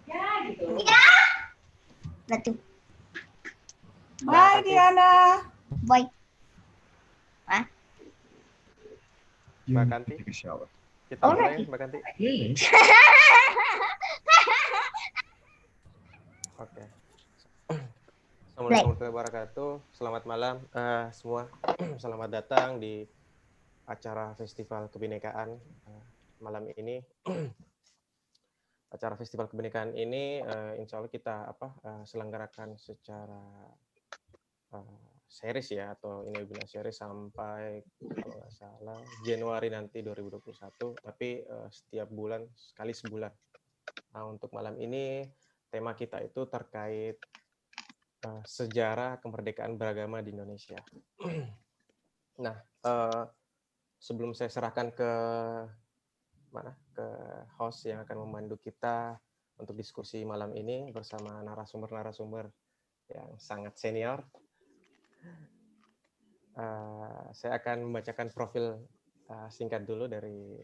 Ya gitu. Batu. Bye Diana. Bye. Mbak Kanti. Kita mulai, Mbak Kanti. Oke. Assalamualaikum warahmatullahi wabarakatuh. Selamat malam semua. Selamat datang di acara Festival Kebinekaan malam ini. Acara Festival Kebinekaan ini insya Allah kita selenggarakan secara series ya, atau ini webinar series sampai kalau nggak salah Januari nanti 2021, tapi setiap bulan sekali sebulan. Nah, untuk malam ini tema kita itu terkait sejarah kemerdekaan beragama di Indonesia. Nah, sebelum saya serahkan ke host yang akan memandu kita untuk diskusi malam ini bersama narasumber-narasumber yang sangat senior, saya akan membacakan profil singkat dulu dari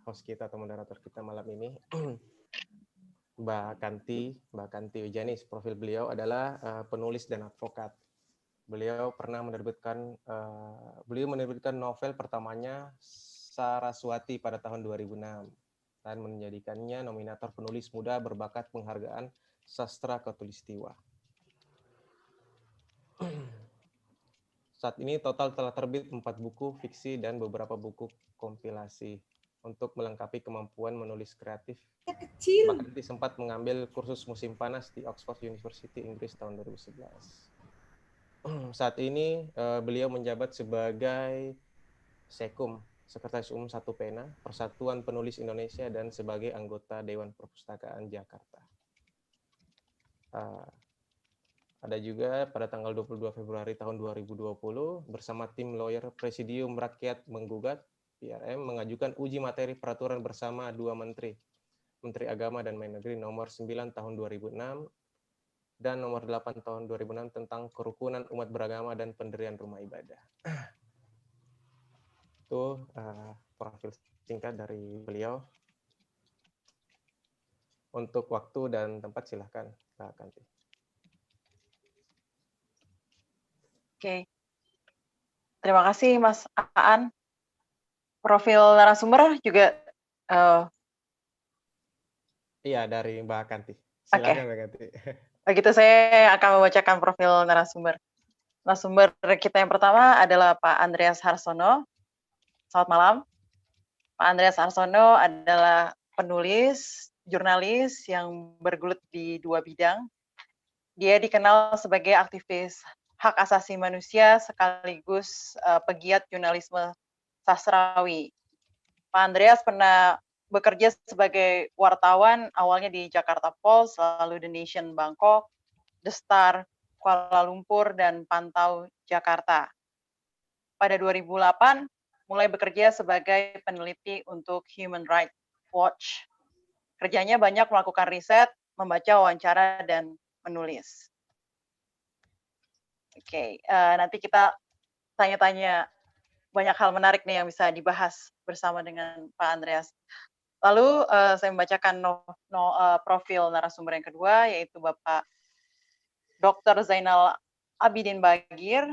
host kita atau moderator kita malam ini. Mbak Kanti Wijanis. Profil beliau adalah penulis dan advokat. Beliau pernah menerbitkan novel pertamanya Saraswati pada tahun 2006 dan menjadikannya nominator penulis muda berbakat penghargaan sastra khatulistiwa. Saat ini total telah terbit 4 buku fiksi dan beberapa buku kompilasi. Untuk melengkapi kemampuan menulis kreatif, Mbak Kanti sempat mengambil kursus musim panas di Oxford University, Inggris tahun 2011. Saat ini beliau menjabat sebagai Sekum, Sekretaris Umum Satu Pena, Persatuan Penulis Indonesia, dan sebagai anggota Dewan Perpustakaan Jakarta. Ada juga pada tanggal 22 Februari tahun 2020 bersama tim lawyer Presidium Rakyat Menggugat PRM mengajukan uji materi peraturan bersama dua Menteri Agama dan Mendagri nomor 9 tahun 2006 dan nomor 8 tahun 2006 tentang kerukunan umat beragama dan pendirian rumah ibadah. Itu profil singkat dari beliau. Untuk waktu dan tempat silahkan Mbak Kanti. Oke, terima kasih Mas Aan. Profil narasumber juga iya, dari Mbak Kanti. Silakan Mbak Kanti. Begitu, saya akan membacakan profil narasumber. Narasumber kita yang pertama adalah Pak Andreas Harsono. Selamat malam. Pak Andreas Harsono adalah penulis, jurnalis yang bergelut di dua bidang. Dia dikenal sebagai aktivis hak asasi manusia sekaligus pegiat jurnalisme sastrawi. Pak Andreas pernah bekerja sebagai wartawan awalnya di Jakarta Post, lalu The Nation Bangkok, The Star Kuala Lumpur, dan Pantau Jakarta. Pada 2008 mulai bekerja sebagai peneliti untuk Human Rights Watch. Kerjanya banyak melakukan riset, membaca wawancara, dan menulis. Oke, nanti kita tanya-tanya banyak hal menarik nih yang bisa dibahas bersama dengan Pak Andreas. Lalu saya membacakan profil narasumber yang kedua, yaitu Bapak Dr. Zainal Abidin Bagir.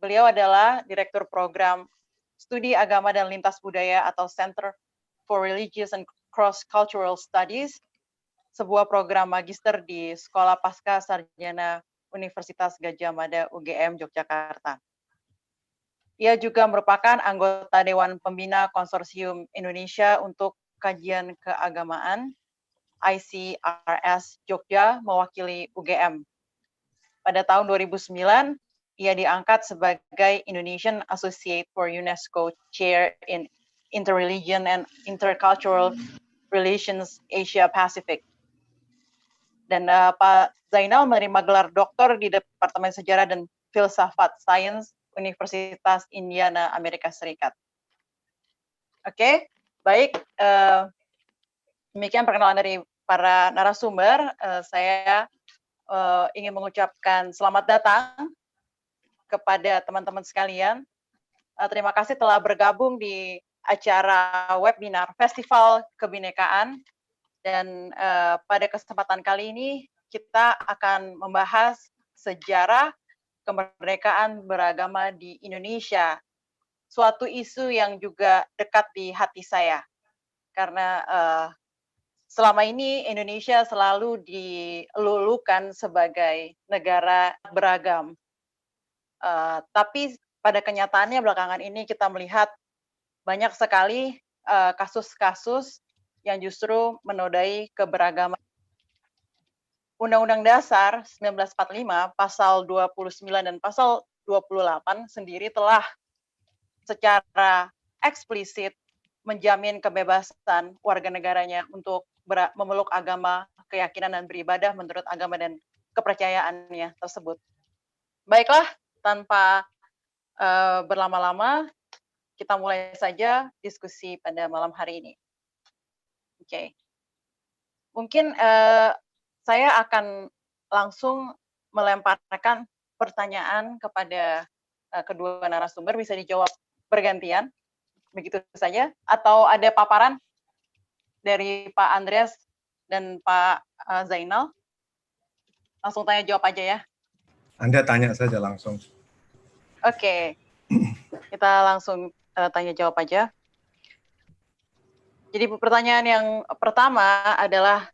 Beliau adalah Direktur Program Studi Agama dan Lintas Budaya atau Center for Religious and Cross-Cultural Studies, sebuah program magister di Sekolah Pasca Sarjana Universitas Gadjah Mada UGM Yogyakarta. Ia juga merupakan anggota Dewan Pembina Konsorsium Indonesia untuk Kajian Keagamaan, ICRS Jogja, mewakili UGM. Pada tahun 2009, ia diangkat sebagai Indonesian Associate for UNESCO Chair in Interreligion and Intercultural Relations Asia Pacific. Dan Pak Zainal menerima gelar doktor di Departemen Sejarah dan Filsafat Sains Universitas Indiana, Amerika Serikat. Oke, baik. Demikian perkenalan dari para narasumber. Saya ingin mengucapkan selamat datang kepada teman-teman sekalian. Terima kasih telah bergabung di acara webinar Festival Kebinekaan, dan pada kesempatan kali ini kita akan membahas sejarah kemerdekaan beragama di Indonesia, suatu isu yang juga dekat di hati saya karena selama ini Indonesia selalu dilulukan sebagai negara beragam. Tapi pada kenyataannya belakangan ini kita melihat banyak sekali kasus-kasus yang justru menodai keberagaman. Undang-Undang Dasar 1945 pasal 29 dan pasal 28 sendiri telah secara eksplisit menjamin kebebasan warga negaranya untuk memeluk agama, keyakinan dan beribadah menurut agama dan kepercayaannya tersebut. Baiklah, tanpa berlama-lama, kita mulai saja diskusi pada malam hari ini. Oke. Mungkin saya akan langsung melemparkan pertanyaan kepada kedua narasumber, bisa dijawab bergantian, begitu saja, atau ada paparan dari Pak Andreas dan Pak Zainal? Langsung tanya jawab aja ya. Anda tanya saja langsung. Oke, kita langsung tanya jawab aja. Jadi pertanyaan yang pertama adalah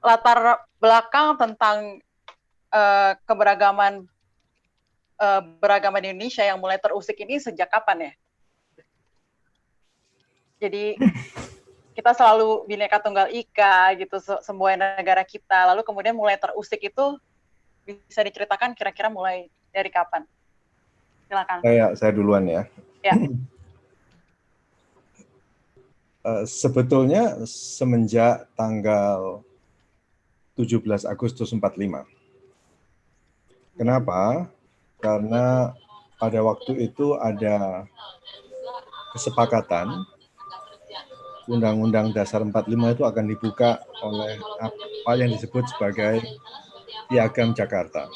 latar belakang tentang keberagaman beragama di Indonesia yang mulai terusik ini sejak kapan ya? Jadi kita selalu Bhinneka Tunggal Ika gitu, semua negara kita, lalu kemudian mulai terusik itu bisa diceritakan kira-kira mulai dari kapan? Silakan. Saya duluan ya. Ya. Sebetulnya semenjak tanggal 17 Agustus 45. Kenapa? Karena pada waktu itu ada kesepakatan Undang-Undang Dasar 45 itu akan dibuka oleh apa yang disebut sebagai Piagam Jakarta.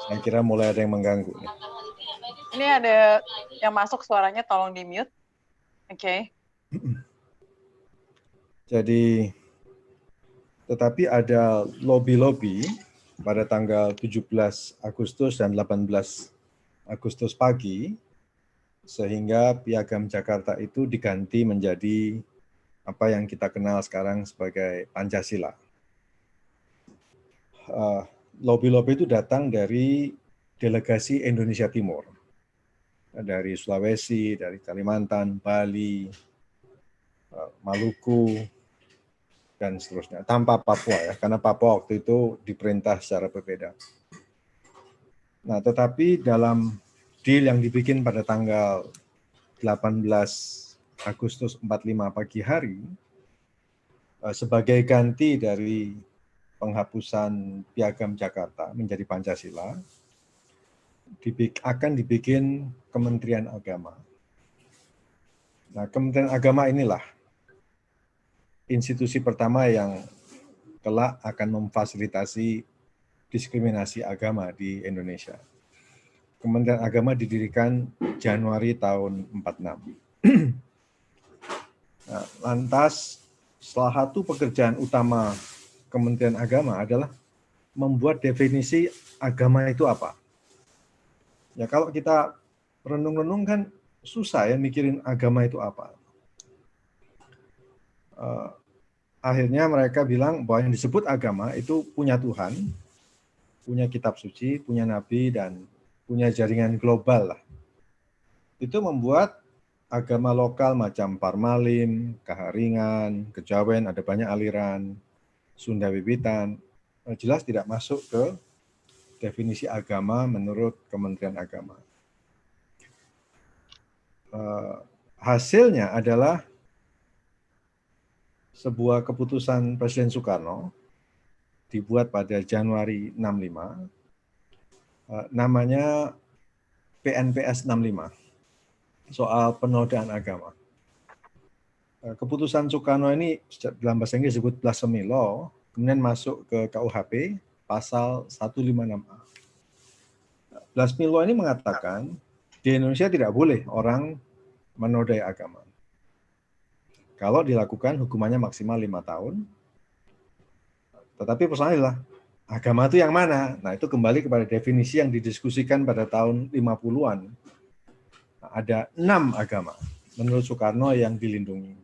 Saya kira mulai ada yang mengganggu. Ini ada yang masuk suaranya, tolong di-mute. Oke. Jadi, tetapi ada lobby-lobby pada tanggal 17 Agustus dan 18 Agustus pagi, sehingga Piagam Jakarta itu diganti menjadi apa yang kita kenal sekarang sebagai Pancasila. Lobby-lobby itu datang dari delegasi Indonesia Timur, dari Sulawesi, dari Kalimantan, Bali, Maluku, dan seterusnya, tanpa Papua ya, karena Papua waktu itu diperintah secara berbeda. Nah, tetapi dalam deal yang dibikin pada tanggal 18 Agustus 45 pagi hari, sebagai ganti dari penghapusan Piagam Jakarta menjadi Pancasila, akan dibikin Kementerian Agama. Nah, Kementerian Agama inilah institusi pertama yang kelak akan memfasilitasi diskriminasi agama di Indonesia. Kementerian Agama didirikan Januari tahun 46. Nah, lantas, salah satu pekerjaan utama Kementerian Agama adalah membuat definisi agama itu apa. Ya, kalau kita renung-renung kan susah ya mikirin agama itu apa. Akhirnya mereka bilang bahwa yang disebut agama itu punya Tuhan, punya kitab suci, punya nabi, dan punya jaringan global lah. Itu membuat agama lokal macam Parmalim, Kaharingan, Kejawen, ada banyak aliran, Sunda Wiwitan, jelas tidak masuk ke definisi agama menurut Kementerian Agama. Hasilnya adalah sebuah keputusan Presiden Soekarno dibuat pada Januari 65, namanya PNPS 65, soal penodaan agama. Keputusan Soekarno ini dalam bahasa Inggris disebut blasphemy law, kemudian masuk ke KUHP pasal 156A. Milo ini mengatakan di Indonesia tidak boleh orang menodai agama. Kalau dilakukan hukumannya maksimal 5 tahun. Tetapi persoalannya adalah agama itu yang mana? Nah, itu kembali kepada definisi yang didiskusikan pada tahun 50-an. Nah, ada 6 agama menurut Soekarno yang dilindungi.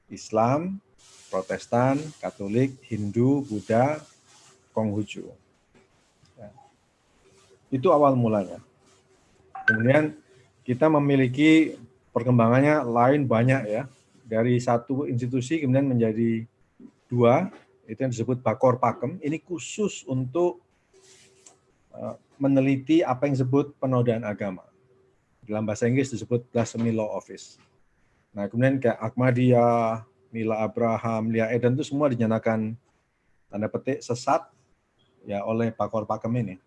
Islam, Protestan, Katolik, Hindu, Buddha, Konghucu. Ya. Itu awal mulanya. Kemudian kita memiliki perkembangannya lain banyak ya. Dari satu institusi kemudian menjadi 2, itu yang disebut Bakor Pakem. Ini khusus untuk meneliti apa yang disebut penodaan agama. Dalam bahasa Inggris disebut Blasphemy Law Office. Nah, kemudian kayak Ahmadiyah, Mila Abraham, Lia Eden itu semua dinyatakan tanda petik sesat ya oleh Bakor Pakem ini.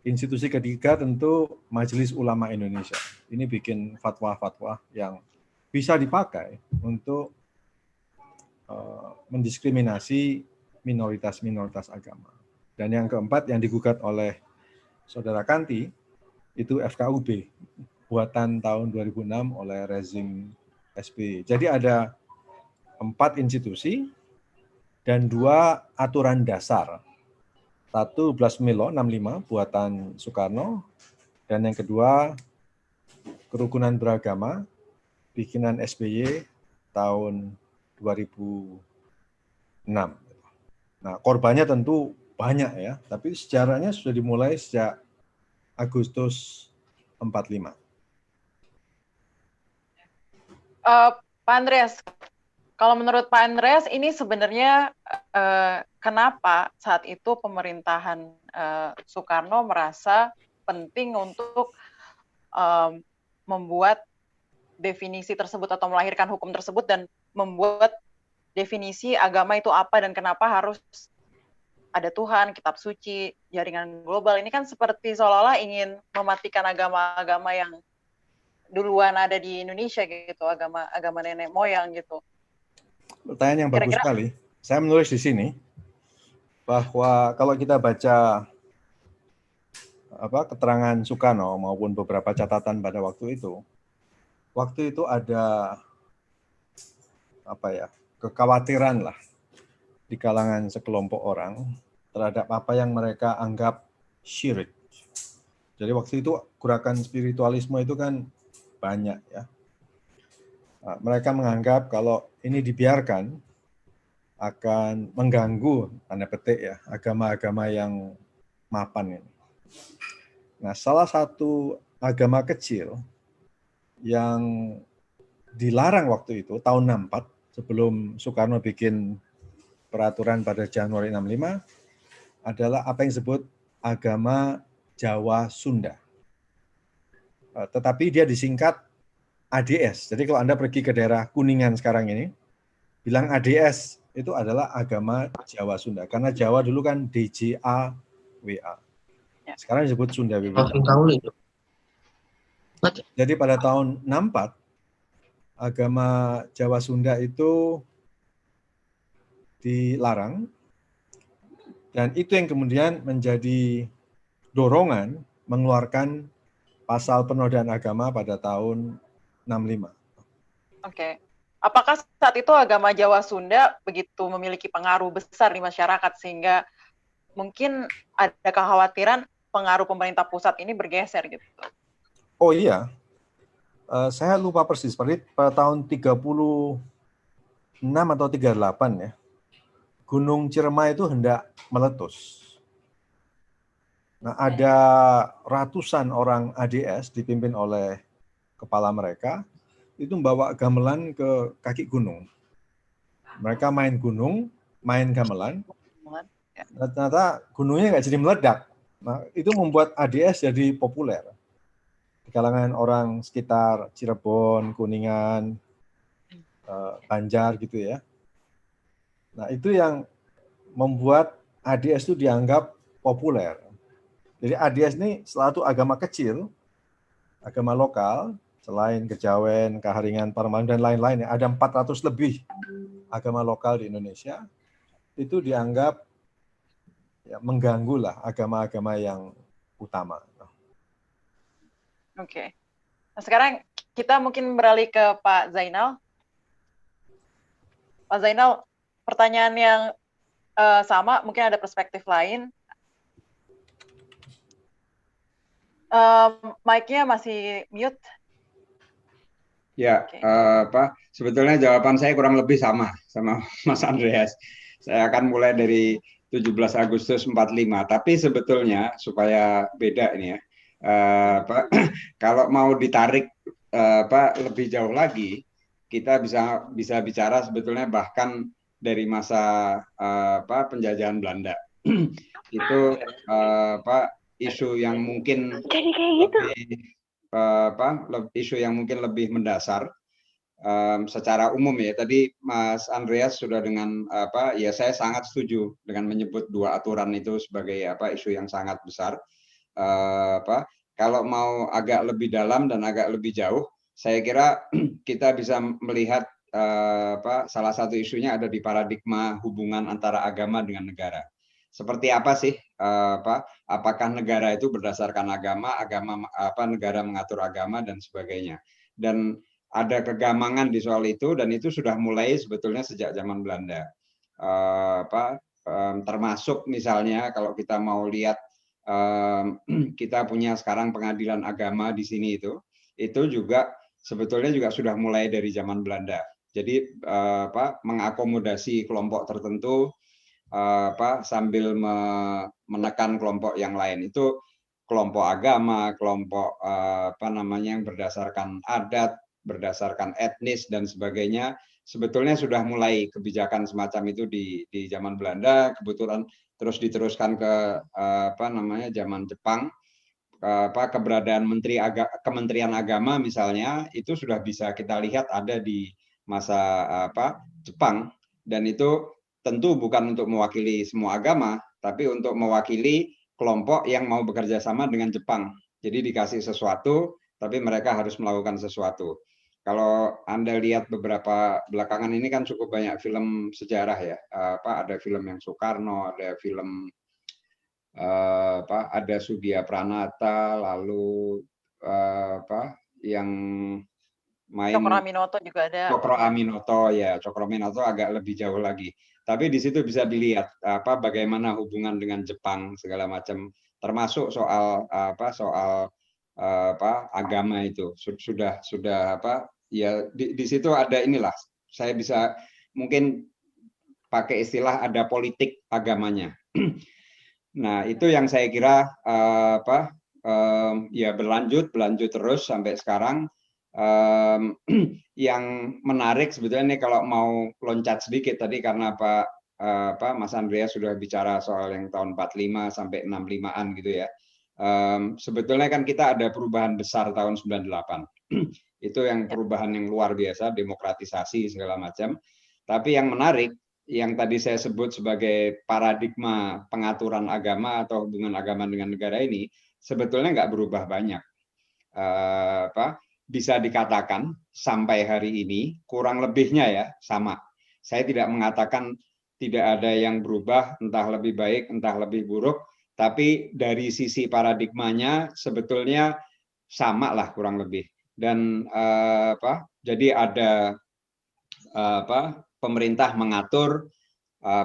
Institusi ketiga tentu Majelis Ulama Indonesia. Ini bikin fatwa-fatwa yang bisa dipakai untuk mendiskriminasi minoritas-minoritas agama. Dan yang keempat yang digugat oleh Saudara Kanti itu FKUB buatan tahun 2006 oleh rezim SBY. Jadi ada 4 institusi dan 2 aturan dasar. 1 Blasmilo 65 buatan Soekarno dan yang kedua Kerukunan Beragama bikinan SBY tahun 2006. Nah, korbannya tentu banyak ya, tapi sejarahnya sudah dimulai sejak Agustus 45. Pak Andreas, kalau menurut Pak Andreas ini sebenarnya kenapa saat itu pemerintahan Soekarno merasa penting untuk membuat definisi tersebut atau melahirkan hukum tersebut dan membuat definisi agama itu apa dan kenapa harus ada Tuhan, kitab suci, jaringan global. Ini kan seperti seolah-olah ingin mematikan agama-agama yang duluan ada di Indonesia gitu, agama nenek moyang gitu. Pertanyaan yang bagus sekali. Saya menulis di sini bahwa kalau kita baca keterangan Soekarno maupun beberapa catatan pada waktu itu ada kekhawatiran lah di kalangan sekelompok orang terhadap apa yang mereka anggap syirik. Jadi waktu itu gerakan spiritualisme itu kan banyak ya. Nah, mereka menganggap kalau ini dibiarkan akan mengganggu tanda petik ya agama-agama yang mapan ini. Nah, salah satu agama kecil yang dilarang waktu itu tahun 64 sebelum Soekarno bikin peraturan pada Januari 65 adalah apa yang disebut agama Jawa Sunda. Tetapi dia disingkat ADS. Jadi kalau Anda pergi ke daerah Kuningan sekarang ini, bilang ADS itu adalah agama Jawa Sunda. Karena Jawa dulu kan DJAWA. Sekarang disebut Sunda WWA. Jadi pada tahun 64, agama Jawa Sunda itu dilarang, dan itu yang kemudian menjadi dorongan mengeluarkan pasal penodaan agama pada tahun 65. Oke. Apakah saat itu agama Jawa Sunda begitu memiliki pengaruh besar di masyarakat sehingga mungkin ada kekhawatiran pengaruh pemerintah pusat ini bergeser gitu? Oh iya, saya lupa persis, pada tahun 36 atau 38 ya, Gunung Ciremai itu hendak meletus. Nah, ada ratusan orang ADS dipimpin oleh kepala mereka, itu membawa gamelan ke kaki gunung. Mereka main gunung, main gamelan, ternyata gunungnya nggak jadi meledak. Nah, itu membuat ADS jadi populer di kalangan orang sekitar Cirebon, Kuningan, Banjar gitu ya. Nah, itu yang membuat ADS itu dianggap populer. Jadi ADS ini selalu agama kecil, agama lokal, selain Kejawen, Kaharingan, Parman, dan lain-lain. Ada 400 lebih agama lokal di Indonesia. Itu dianggap ya, mengganggu lah agama-agama yang utama. Oke. Nah, sekarang kita mungkin beralih ke Pak Zainal. Pak Zainal, pertanyaan yang sama, mungkin ada perspektif lain. Mic-nya masih mute. Ya, sebetulnya jawaban saya kurang lebih sama Mas Andreas. Saya akan mulai dari 17 Agustus 45, tapi sebetulnya supaya beda ini ya, kalau mau ditarik lebih jauh lagi, kita bisa bicara sebetulnya bahkan dari masa penjajahan Belanda. Itu isu yang mungkin isu yang mungkin lebih mendasar secara umum ya. Tadi Mas Andreas sudah dengan ya saya sangat setuju dengan menyebut dua aturan itu sebagai isu yang sangat besar. Kalau mau agak lebih dalam dan agak lebih jauh, saya kira kita bisa melihat salah satu isunya ada di paradigma hubungan antara agama dengan negara. Seperti apa sih? Apakah negara itu berdasarkan agama, negara mengatur agama dan sebagainya. Dan ada kegamangan di soal itu, dan itu sudah mulai sebetulnya sejak zaman Belanda. Termasuk misalnya kalau kita mau lihat, kita punya sekarang pengadilan agama di sini itu juga sebetulnya juga sudah mulai dari zaman Belanda. Jadi mengakomodasi kelompok tertentu sambil menekan kelompok yang lain. Itu kelompok agama, kelompok yang berdasarkan adat, berdasarkan etnis dan sebagainya. Sebetulnya sudah mulai kebijakan semacam itu di zaman Belanda, kebetulan terus diteruskan ke zaman Jepang. Keberadaan Kementerian Agama misalnya itu sudah bisa kita lihat ada di masa Jepang, dan itu tentu bukan untuk mewakili semua agama, tapi untuk mewakili kelompok yang mau bekerja sama dengan Jepang. Jadi dikasih sesuatu, tapi mereka harus melakukan sesuatu. Kalau Anda lihat beberapa belakangan ini kan cukup banyak film sejarah ya. Ada film yang Soekarno, ada film ada Sudia Pranata, lalu yang main Cokro Aminoto juga ada. Cokro Aminoto ya, Cokro Aminoto agak lebih jauh lagi. Tapi di situ bisa dilihat bagaimana hubungan dengan Jepang segala macam, termasuk soal agama itu sudah ya di situ ada inilah, saya bisa mungkin pakai istilah ada politik agamanya. Nah itu yang saya kira ya berlanjut terus sampai sekarang. Yang menarik sebetulnya ini kalau mau loncat sedikit tadi karena Mas Andreas sudah bicara soal yang tahun 45 sampai 65-an gitu ya. Sebetulnya kan kita ada perubahan besar tahun 98. Itu yang perubahan yang luar biasa, demokratisasi segala macam. Tapi yang menarik yang tadi saya sebut sebagai paradigma pengaturan agama atau hubungan agama dengan negara ini sebetulnya nggak berubah banyak. Bisa dikatakan sampai hari ini kurang lebihnya ya sama. Saya tidak mengatakan tidak ada yang berubah, entah lebih baik, entah lebih buruk, tapi dari sisi paradigmanya sebetulnya sama lah kurang lebih. Dan jadi ada pemerintah mengatur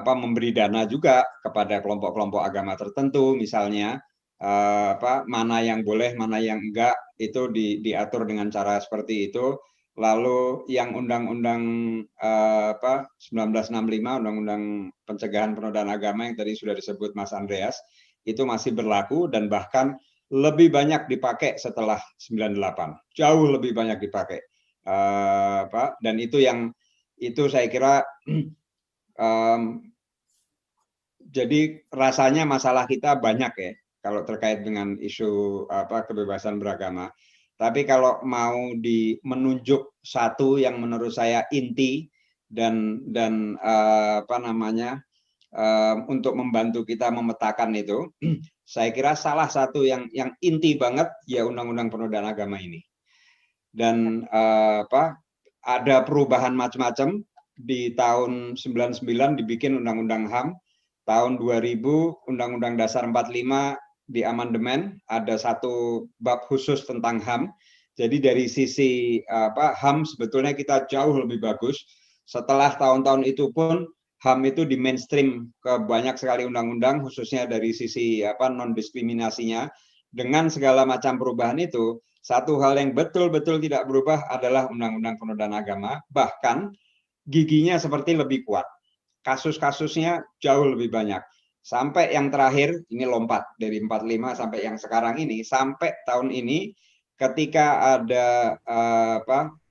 memberi dana juga kepada kelompok-kelompok agama tertentu misalnya. Mana yang boleh, mana yang enggak, itu diatur dengan cara seperti itu. Lalu yang Undang-Undang 1965, Undang-Undang Pencegahan Penodaan Agama yang tadi sudah disebut Mas Andreas, itu masih berlaku dan bahkan lebih banyak dipakai setelah 98, jauh lebih banyak dipakai. Dan itu saya kira jadi rasanya masalah kita banyak ya kalau terkait dengan isu kebebasan beragama. Tapi kalau mau menunjuk satu yang menurut saya inti dan untuk membantu kita memetakan itu, saya kira salah satu yang inti banget ya Undang-Undang Penodaan Agama ini. Dan ada perubahan macam-macam. Di tahun 99 dibikin Undang-Undang HAM, tahun 2000 Undang-Undang Dasar 45 di amandemen ada satu bab khusus tentang HAM. Jadi dari sisi HAM sebetulnya kita jauh lebih bagus. Setelah tahun-tahun itu pun HAM itu di mainstream ke banyak sekali undang-undang, khususnya dari sisi non diskriminasinya. Dengan segala macam perubahan itu, satu hal yang betul-betul tidak berubah adalah undang-undang penodaan agama. Bahkan giginya seperti lebih kuat. Kasus-kasusnya jauh lebih banyak. Sampai yang terakhir, ini lompat dari 45 sampai yang sekarang ini, sampai tahun ini ketika ada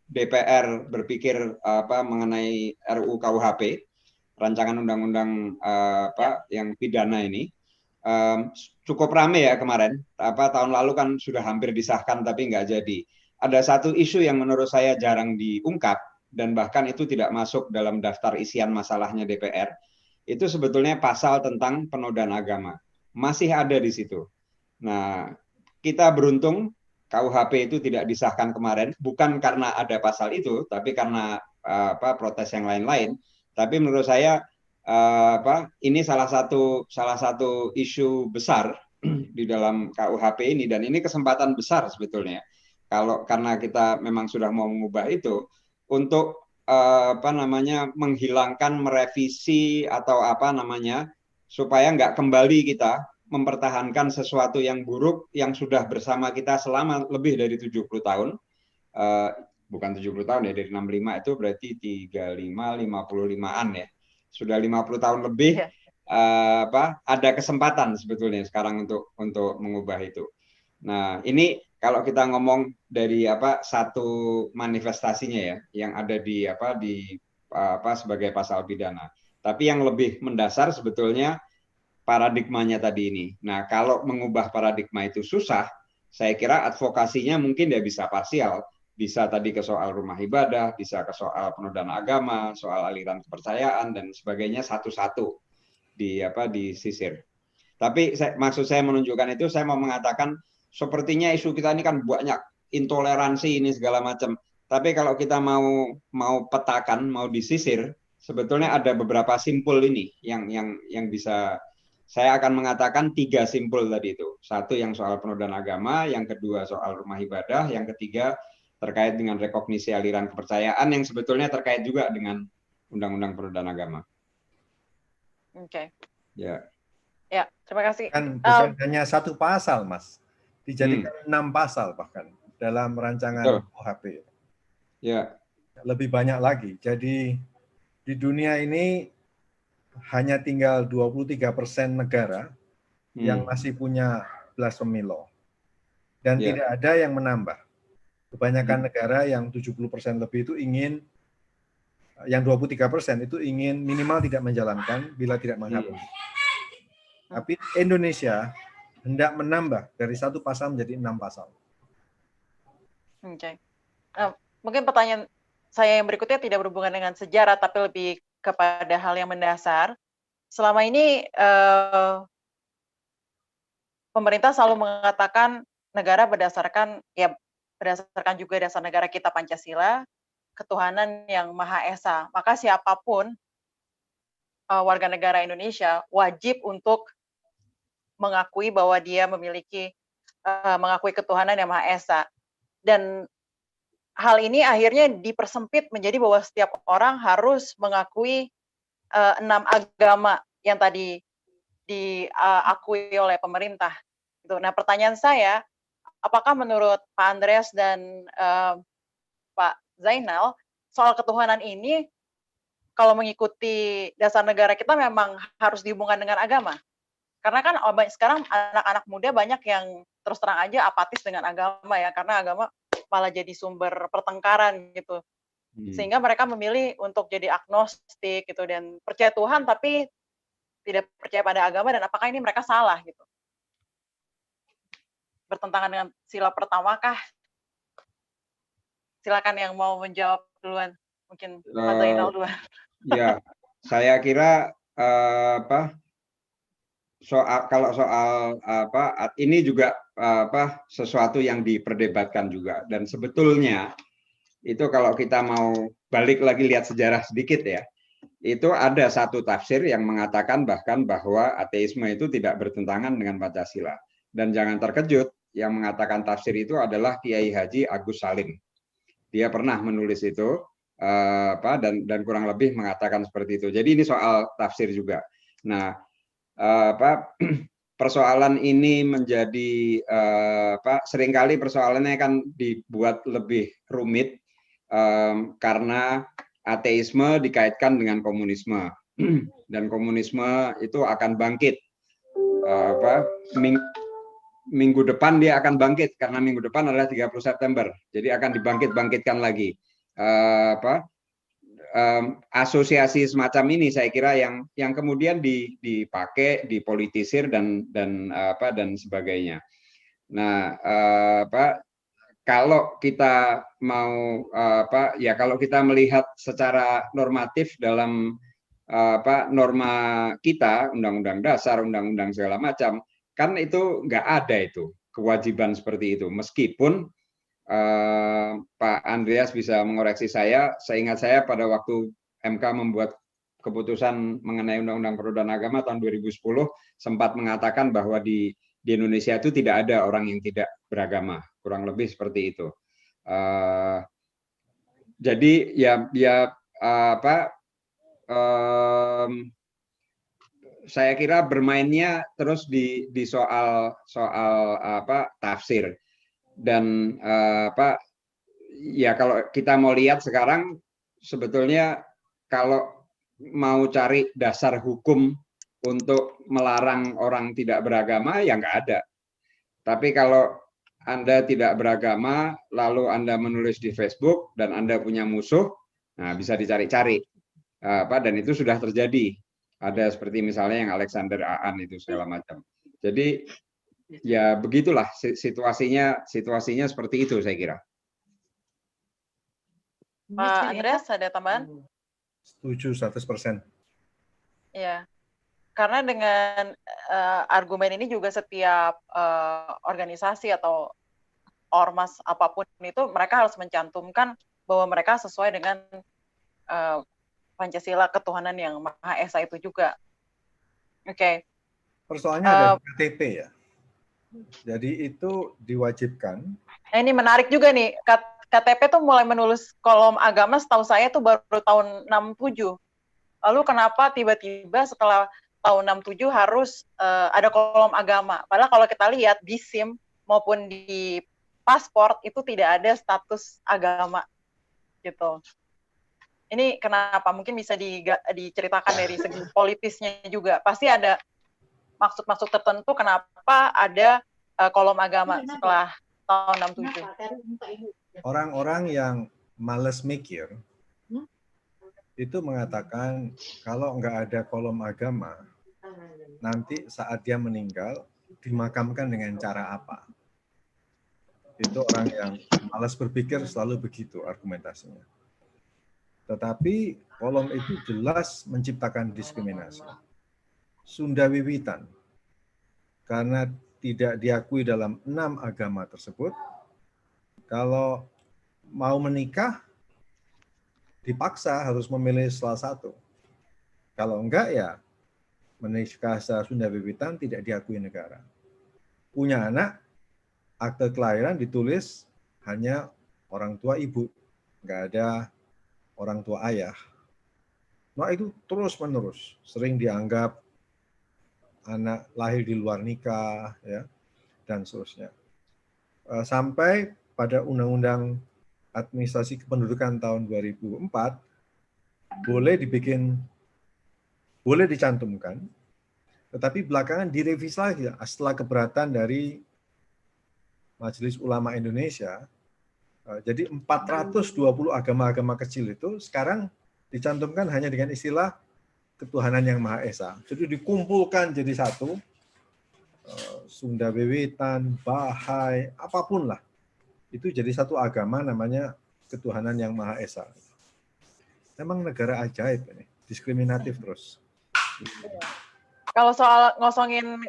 DPR berpikir mengenai RUU KUHP, rancangan undang-undang yang pidana ini, cukup rame ya kemarin. Tahun lalu kan sudah hampir disahkan tapi nggak jadi. Ada satu isu yang menurut saya jarang diungkap dan bahkan itu tidak masuk dalam daftar isian masalahnya DPR. Itu sebetulnya pasal tentang penodaan agama. Masih ada di situ. Nah, kita beruntung KUHP itu tidak disahkan kemarin, bukan karena ada pasal itu, tapi karena protes yang lain-lain. Tapi menurut saya ini salah satu isu besar di dalam KUHP ini, dan ini kesempatan besar sebetulnya. Karena kita memang sudah mau mengubah itu untuk menghilangkan, merevisi atau supaya nggak kembali kita mempertahankan sesuatu yang buruk yang sudah bersama kita selama lebih dari 70 tahun. Bukan 70 tahun ya, dari 65 itu berarti 35, 55-an ya. Sudah 50 tahun lebih, ada kesempatan sebetulnya sekarang untuk mengubah itu. Nah, ini kalau kita ngomong dari satu manifestasinya ya, yang ada di sebagai pasal pidana. Tapi yang lebih mendasar sebetulnya paradigmanya tadi ini. Nah, kalau mengubah paradigma itu susah, saya kira advokasinya mungkin dia bisa parsial, bisa tadi ke soal rumah ibadah, bisa ke soal penodaan agama, soal aliran kepercayaan dan sebagainya satu-satu disisir. Tapi maksud saya menunjukkan itu, saya mau mengatakan sepertinya isu kita ini kan banyak intoleransi ini segala macam. Tapi kalau kita mau petakan, mau disisir, sebetulnya ada beberapa simpul ini yang bisa. Saya akan mengatakan 3 simpul tadi itu. Satu yang soal penodaan agama, yang kedua soal rumah ibadah, yang ketiga terkait dengan rekognisi aliran kepercayaan yang sebetulnya terkait juga dengan undang-undang penodaan agama. Oke. Ya. Ya, terima kasih. Kan bukan hanya satu pasal, Mas. Dijadikan 6 pasal bahkan dalam rancangan KUHP. Ya. Lebih banyak lagi. Jadi di dunia ini hanya tinggal 23% negara yang masih punya blasphemy law. Dan tidak ada yang menambah. Kebanyakan negara yang 70% lebih itu ingin, yang 23% itu ingin minimal tidak menjalankan bila tidak menghapus. Tapi Indonesia hendak menambah dari 1 pasal menjadi 6 pasal. Oke. Mungkin pertanyaan saya yang berikutnya tidak berhubungan dengan sejarah, tapi lebih kepada hal yang mendasar. Selama ini pemerintah selalu mengatakan negara berdasarkan juga dasar negara kita Pancasila, ketuhanan yang Maha Esa. Maka siapapun warga negara Indonesia wajib untuk mengakui bahwa dia memiliki mengakui ketuhanan yang Maha Esa. Dan hal ini akhirnya dipersempit menjadi bahwa setiap orang harus mengakui 6 agama yang tadi diakui oleh pemerintah. Nah, pertanyaan saya, apakah menurut Pak Andreas dan Pak Zainal, soal ketuhanan ini, kalau mengikuti dasar negara kita memang harus dihubungkan dengan agama? Karena kan sekarang anak-anak muda banyak yang terus terang aja apatis dengan agama ya, karena agama malah jadi sumber pertengkaran gitu. Sehingga mereka memilih untuk jadi agnostik gitu dan percaya Tuhan tapi tidak percaya pada agama, dan apakah ini mereka salah gitu? Bertentangan dengan sila pertama kah? Silakan yang mau menjawab duluan, mungkin Pak Zainal duluan. Ya, saya kira kalau soal ini juga sesuatu yang diperdebatkan juga, dan sebetulnya itu kalau kita mau balik lagi lihat sejarah sedikit ya, itu ada satu tafsir yang mengatakan bahkan bahwa ateisme itu tidak bertentangan dengan Pancasila. Dan jangan terkejut, yang mengatakan tafsir itu adalah Kiai Haji Agus Salim. Dia pernah menulis itu dan kurang lebih mengatakan seperti itu. Jadi ini soal tafsir juga. Nah, persoalan ini menjadi seringkali persoalannya kan dibuat lebih rumit karena ateisme dikaitkan dengan komunisme dan komunisme itu akan bangkit minggu depan dia akan bangkit karena minggu depan adalah 30 September. Jadi akan dibangkit-bangkitkan lagi. Asosiasi semacam ini saya kira yang kemudian dipakai, dipolitisir dan sebagainya. Nah, kalau kita mau kalau kita melihat secara normatif dalam norma kita, undang-undang dasar, undang-undang segala macam, kan itu nggak ada itu kewajiban seperti itu. Meskipun Pak Andreas bisa mengoreksi saya, seingat saya pada waktu MK membuat keputusan mengenai Undang-Undang Penodaan Agama tahun 2010 sempat mengatakan bahwa di Indonesia itu tidak ada orang yang tidak beragama, kurang lebih seperti itu. Jadi saya kira bermainnya terus di soal tafsir dan kalau kita mau lihat sekarang sebetulnya kalau mau cari dasar hukum untuk melarang orang tidak beragama ya nggak ada. Tapi kalau Anda tidak beragama lalu Anda menulis di Facebook dan Anda punya musuh, nah bisa dicari-cari dan itu sudah terjadi. Ada seperti misalnya yang Alexander Aan itu segala macam. Jadi ya begitulah situasinya seperti itu saya kira. Pak Andreas ada tambahan? Setuju 100%. Ya, karena dengan argumen ini juga setiap organisasi atau ormas apapun itu mereka harus mencantumkan bahwa mereka sesuai dengan Pancasila ketuhanan yang Maha Esa itu juga. Oke. Persoalannya ada di KTP ya. Jadi itu diwajibkan. Nah ini menarik juga nih. KTP tuh mulai menulis kolom agama setahu saya tuh baru tahun 67. Lalu kenapa tiba-tiba setelah tahun 67 harus ada kolom agama? Padahal kalau kita lihat di SIM maupun di paspor itu tidak ada status agama gitu. Ini kenapa? Mungkin bisa diceritakan dari segi politisnya juga. Pasti ada maksud-maksud tertentu kenapa ada kolom agama setelah tahun 67. Orang-orang yang males mikir itu mengatakan kalau nggak ada kolom agama, nanti saat dia meninggal dimakamkan dengan cara apa? Itu orang yang malas berpikir selalu begitu argumentasinya. Tetapi kolom itu jelas menciptakan diskriminasi. Sunda Wiwitan, karena tidak diakui dalam 6 agama tersebut, kalau mau menikah, dipaksa harus memilih salah satu. Kalau enggak ya, menikah secara Sunda Wiwitan tidak diakui negara. Punya anak, akte kelahiran ditulis hanya orang tua ibu, enggak ada orang tua ayah. Nah itu terus-menerus, sering dianggap anak lahir di luar nikah, ya, dan seterusnya. Sampai pada Undang-Undang Administrasi Kependudukan tahun 2004, boleh dicantumkan, tetapi belakangan direvisi lagi setelah keberatan dari Majelis Ulama Indonesia. Jadi 420 agama-agama kecil itu sekarang dicantumkan hanya dengan istilah ketuhanan yang Maha Esa. Jadi dikumpulkan jadi satu, Sunda Wiwitan, Bahai, apapun lah. Itu jadi satu agama namanya ketuhanan yang Maha Esa. Memang negara ajaib ini, diskriminatif terus. Kalau soal ngosongin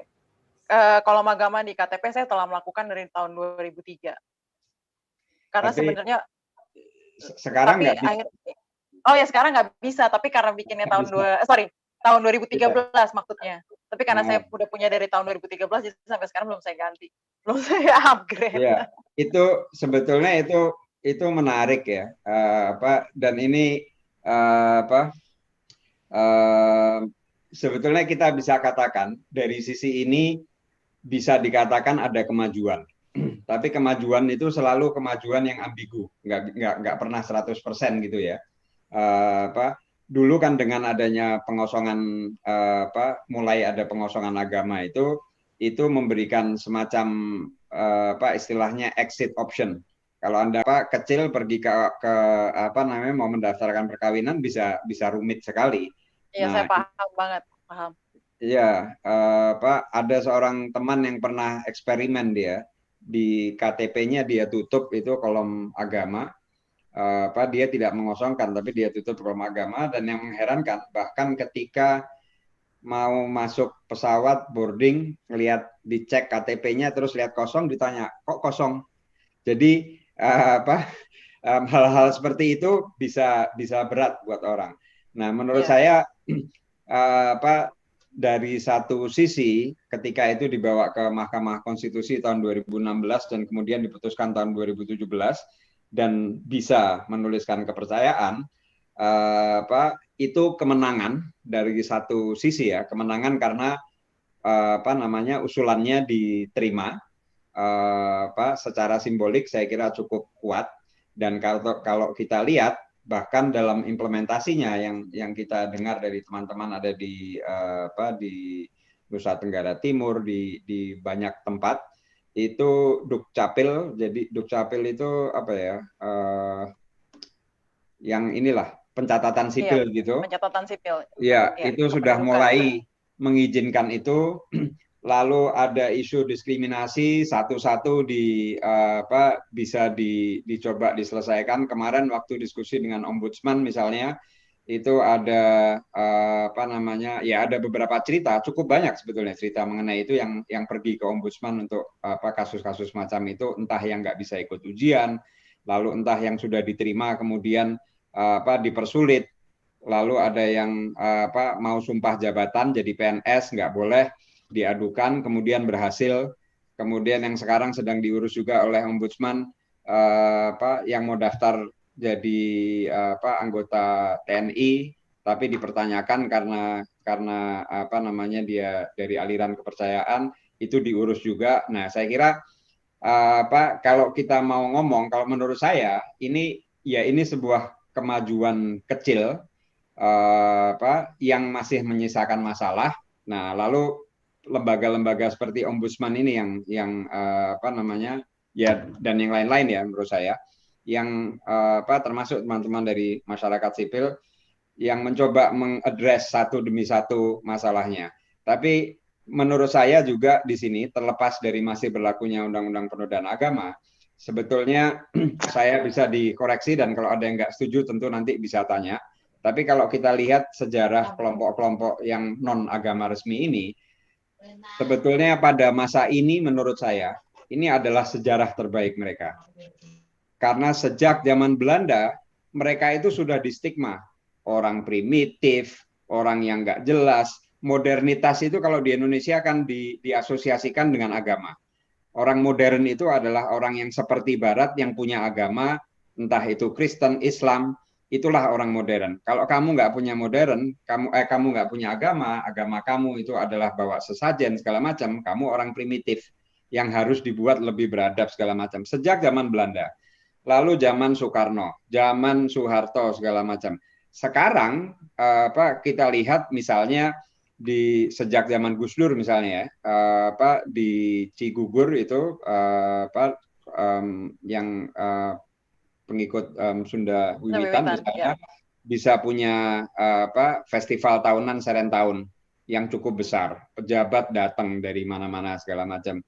kolom agama di KTP, saya telah melakukan dari tahun 2003. Karena tapi sebenarnya sekarang nggak bisa. Oh ya sekarang nggak bisa, tapi karena bikinnya tahun 2013 maksudnya. Tapi karena saya udah punya dari tahun 2013, jadi sampai sekarang belum saya ganti, belum saya upgrade. Ya, itu sebetulnya itu menarik ya, dan ini sebetulnya kita bisa katakan dari sisi ini bisa dikatakan ada kemajuan. Tapi kemajuan itu selalu kemajuan yang ambigu, nggak pernah 100% gitu ya. Dulu kan dengan adanya pengosongan mulai ada pengosongan agama itu memberikan semacam istilahnya exit option. Kalau Anda kecil pergi ke mau mendaftarkan perkawinan bisa rumit sekali. Iya, saya paham banget, paham. Iya, ada seorang teman yang pernah eksperimen dia di KTP-nya dia tutup itu kolom agama. Dia tidak mengosongkan tapi dia tutup kolom agama, dan yang mengherankan bahkan ketika mau masuk pesawat boarding ngelihat dicek KTP-nya terus lihat kosong, ditanya kok kosong. Jadi hal-hal seperti itu bisa berat buat orang. Nah, menurut saya dari satu sisi ketika itu dibawa ke Mahkamah Konstitusi tahun 2016 dan kemudian diputuskan tahun 2017 dan bisa menuliskan kepercayaan, itu kemenangan dari satu sisi ya, kemenangan karena usulannya diterima secara simbolik, saya kira cukup kuat. Dan kalau kita lihat bahkan dalam implementasinya yang kita dengar dari teman-teman ada di Nusa Tenggara Timur, di banyak tempat itu Dukcapil. Jadi Dukcapil itu yang inilah pencatatan sipil gitu. Pencatatan sipil. Ya, itu sudah mulai mengizinkan itu. Lalu ada isu diskriminasi satu-satu bisa dicoba diselesaikan. Kemarin waktu diskusi dengan Ombudsman misalnya itu ada ada beberapa cerita, cukup banyak sebetulnya cerita mengenai itu yang pergi ke Ombudsman untuk kasus-kasus macam itu, entah yang nggak bisa ikut ujian, lalu entah yang sudah diterima kemudian dipersulit, lalu ada yang mau sumpah jabatan jadi PNS nggak boleh, diadukan kemudian berhasil, kemudian yang sekarang sedang diurus juga oleh Ombudsman yang mau daftar jadi anggota TNI tapi dipertanyakan karena dia dari aliran kepercayaan, itu diurus juga. Nah, saya kira kalau kita mau ngomong, kalau menurut saya ini sebuah kemajuan kecil yang masih menyisakan masalah. Nah, lalu lembaga-lembaga seperti Ombudsman ini yang dan yang lain-lain ya menurut saya, yang termasuk teman-teman dari masyarakat sipil yang mencoba mengadres satu demi satu masalahnya. Tapi menurut saya juga di sini, terlepas dari masih berlakunya Undang-Undang Penodaan Agama, sebetulnya saya bisa dikoreksi dan kalau ada yang nggak setuju tentu nanti bisa tanya. Tapi kalau kita lihat sejarah kelompok-kelompok yang non agama resmi ini, sebetulnya pada masa ini menurut saya ini adalah sejarah terbaik mereka. Karena sejak zaman Belanda, mereka itu sudah distigma. Orang primitif, orang yang nggak jelas. Modernitas itu kalau di Indonesia kan diasosiasikan dengan agama. Orang modern itu adalah orang yang seperti Barat, yang punya agama, entah itu Kristen, Islam, itulah orang modern. Kalau kamu nggak punya modern, kamu nggak punya agama kamu itu adalah bawa sesajen segala macam, kamu orang primitif yang harus dibuat lebih beradab segala macam. Sejak zaman Belanda. Lalu zaman Soekarno, zaman Soeharto segala macam. Sekarang kita lihat misalnya sejak zaman Gus Dur misalnya di Cigugur itu yang pengikut Sunda Wiwitan misalnya bisa punya festival tahunan Serentahun yang cukup besar. Pejabat datang dari mana-mana segala macam.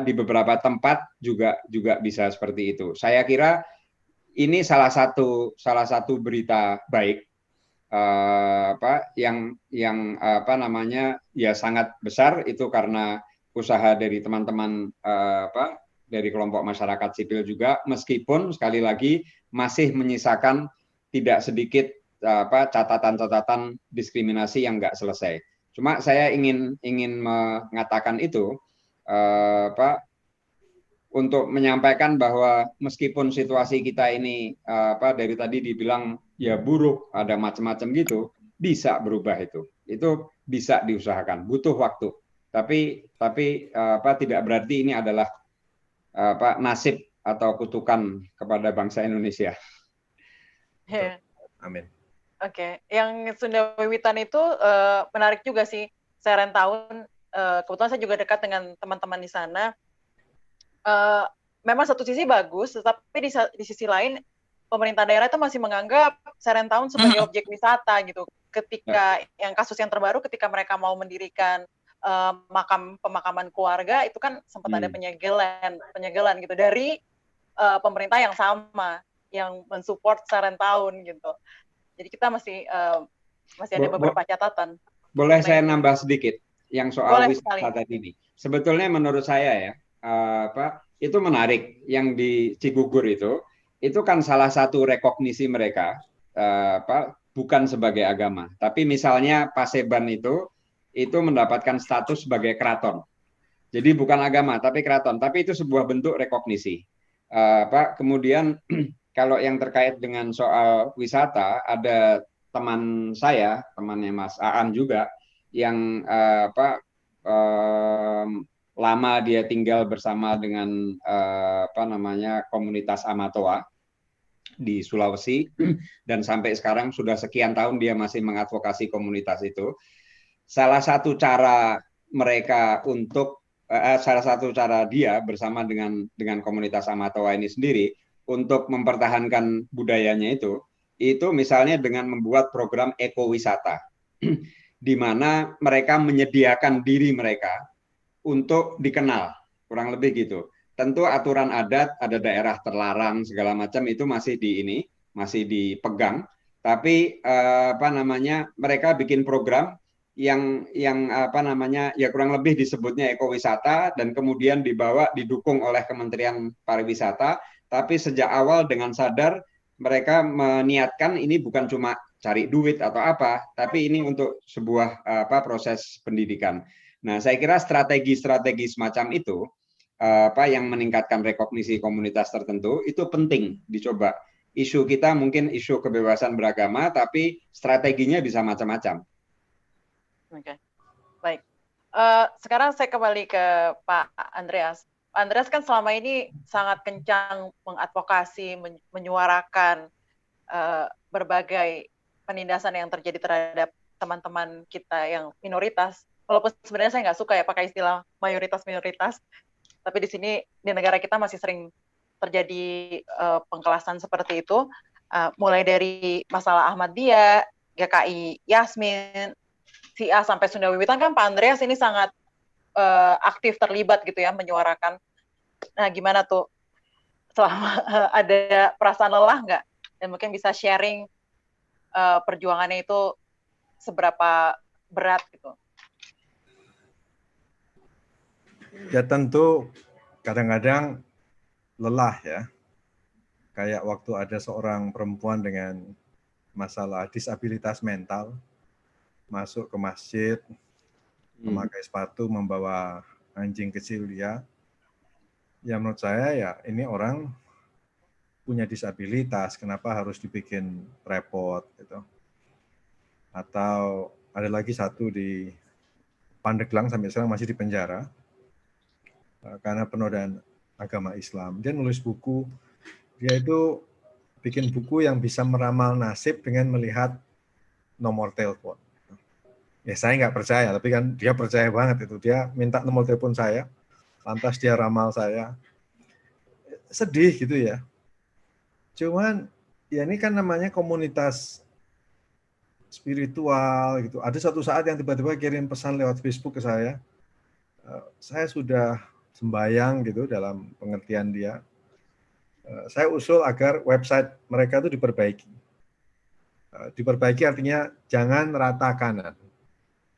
Di beberapa tempat juga bisa seperti itu. Saya kira ini salah satu berita baik yang sangat besar itu karena usaha dari teman-teman dari kelompok masyarakat sipil juga, meskipun sekali lagi masih menyisakan tidak sedikit catatan-catatan diskriminasi yang nggak selesai. Cuma saya ingin mengatakan itu untuk menyampaikan bahwa meskipun situasi kita ini dari tadi dibilang ya buruk, ada macam-macam gitu, bisa berubah itu. Itu bisa diusahakan, butuh waktu. Tapi tidak berarti ini adalah nasib atau kutukan kepada bangsa Indonesia. Amin. Oke, yang Sunda Wiwitan itu menarik juga sih. Saya rentauan, kebetulan saya juga dekat dengan teman-teman di sana. Memang satu sisi bagus, tetapi di sisi lain pemerintah daerah itu masih menganggap Serentahun sebagai objek wisata gitu. Ketika yang kasus yang terbaru, ketika mereka mau mendirikan pemakaman keluarga, itu kan sempat ada penyegelan gitu dari pemerintah yang sama, yang mensupport Serentahun gitu. Jadi kita masih ada beberapa catatan. Boleh saya nambah sedikit yang soal wisata tadi ini. Sebetulnya menurut saya ya, itu menarik yang di Cigugur itu kan salah satu rekognisi mereka bukan sebagai agama, tapi misalnya Paseban itu mendapatkan status sebagai keraton. Jadi bukan agama tapi keraton, tapi itu sebuah bentuk rekognisi. Kemudian kalau yang terkait dengan soal wisata, ada teman saya, temannya Mas Aan juga yang lama dia tinggal bersama dengan komunitas Amatoa di Sulawesi dan sampai sekarang sudah sekian tahun dia masih mengadvokasi komunitas itu. Salah satu cara mereka salah satu cara dia bersama dengan komunitas Amatoa ini sendiri untuk mempertahankan budayanya itu misalnya dengan membuat program ekowisata di mana mereka menyediakan diri mereka untuk dikenal, kurang lebih gitu. Tentu aturan adat, ada daerah terlarang segala macam itu masih dipegang. Tapi mereka bikin program yang ya kurang lebih disebutnya ekowisata dan kemudian didukung oleh Kementerian Pariwisata. Tapi sejak awal dengan sadar mereka meniatkan ini bukan cuma cari duit atau apa, tapi ini untuk sebuah proses pendidikan. Nah, saya kira strategi-strategi semacam itu yang meningkatkan rekognisi komunitas tertentu itu penting dicoba. Isu kita mungkin isu kebebasan beragama, tapi strateginya bisa macam-macam. Oke, baik. Sekarang saya kembali ke Pak Andreas. Pak Andreas kan selama ini sangat kencang mengadvokasi, menyuarakan berbagai penindasan yang terjadi terhadap teman-teman kita yang minoritas. Walaupun sebenarnya saya nggak suka ya pakai istilah mayoritas-minoritas, tapi di sini di negara kita masih sering terjadi pengkelasan seperti itu, mulai dari masalah Ahmadiyah, GKI Yasmin, SIA sampai Sunda Wiwitan kan Pak Andreas ini sangat aktif terlibat gitu ya menyuarakan. Nah gimana tuh selama ada perasaan lelah nggak? Dan mungkin bisa sharing perjuangannya itu seberapa berat gitu. Ya tentu kadang-kadang lelah ya. Kayak waktu ada seorang perempuan dengan masalah disabilitas mental masuk ke masjid, memakai sepatu, membawa anjing kecil dia. Ya menurut saya ya ini orang punya disabilitas, kenapa harus dibikin repot gitu. Atau ada lagi satu di Pandeglang sampai sekarang masih di penjara karena penodaan agama Islam. Dia nulis buku, dia itu bikin buku yang bisa meramal nasib dengan melihat nomor telepon. Ya saya nggak percaya, tapi kan dia percaya banget itu. Dia minta nomor telepon saya, lantas dia ramal saya. Sedih gitu ya. Cuman ya ini kan namanya komunitas spiritual gitu. Ada satu saat yang tiba-tiba kirim pesan lewat Facebook ke saya. Saya sudah sembayang gitu dalam pengertian dia. Saya usul agar website mereka itu diperbaiki. Diperbaiki artinya jangan rata kanan.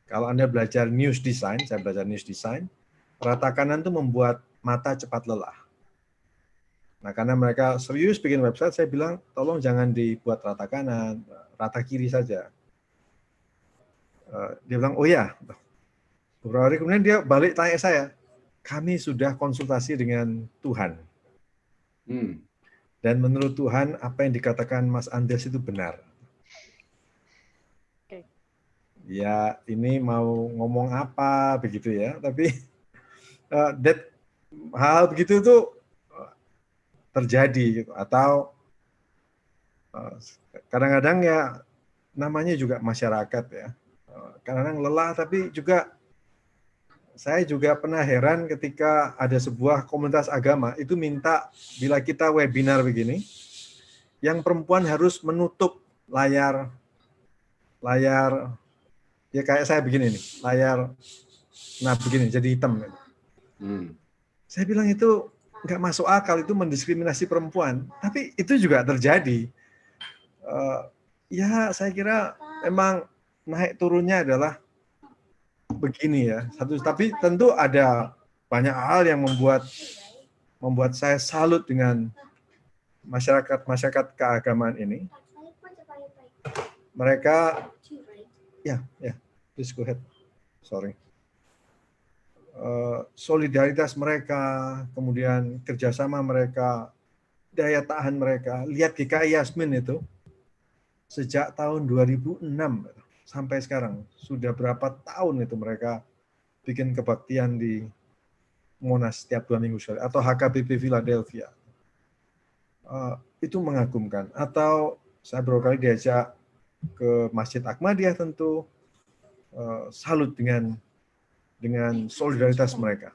Kalau Anda belajar news design, saya belajar news design, rata kanan itu membuat mata cepat lelah. Nah, karena mereka serius bikin website, saya bilang tolong jangan dibuat rata kanan, rata kiri saja. Dia bilang, oh ya. Beberapa hari kemudian dia balik tanya saya, kami sudah konsultasi dengan Tuhan. Dan menurut Tuhan, apa yang dikatakan Mas Andreas itu benar. Ya, ini mau ngomong apa begitu ya, tapi hal begitu itu terjadi gitu. Atau kadang-kadang ya namanya juga masyarakat ya. Kadang-kadang lelah, tapi juga saya juga pernah heran ketika ada sebuah komunitas agama itu minta bila kita webinar begini, yang perempuan harus menutup layar ya kayak saya begini nih, layar begini jadi hitam. Saya bilang itu nggak masuk akal, itu mendiskriminasi perempuan. Tapi itu juga terjadi. Ya saya kira memang naik turunnya adalah begini ya. Tapi tentu ada banyak hal yang membuat saya salut dengan masyarakat keagamaan ini. Mereka please go ahead. Sorry. Solidaritas mereka, kemudian kerjasama mereka, daya tahan mereka. Lihat GKI Yasmin itu sejak tahun 2006 sampai sekarang sudah berapa tahun itu mereka bikin kebaktian di Monas setiap 2 minggu sekali, atau HKBP Philadelphia. Itu mengagumkan. Atau saya beberapa kali diajak ke Masjid Ahmadiyah, tentu salut dengan solidaritas mereka.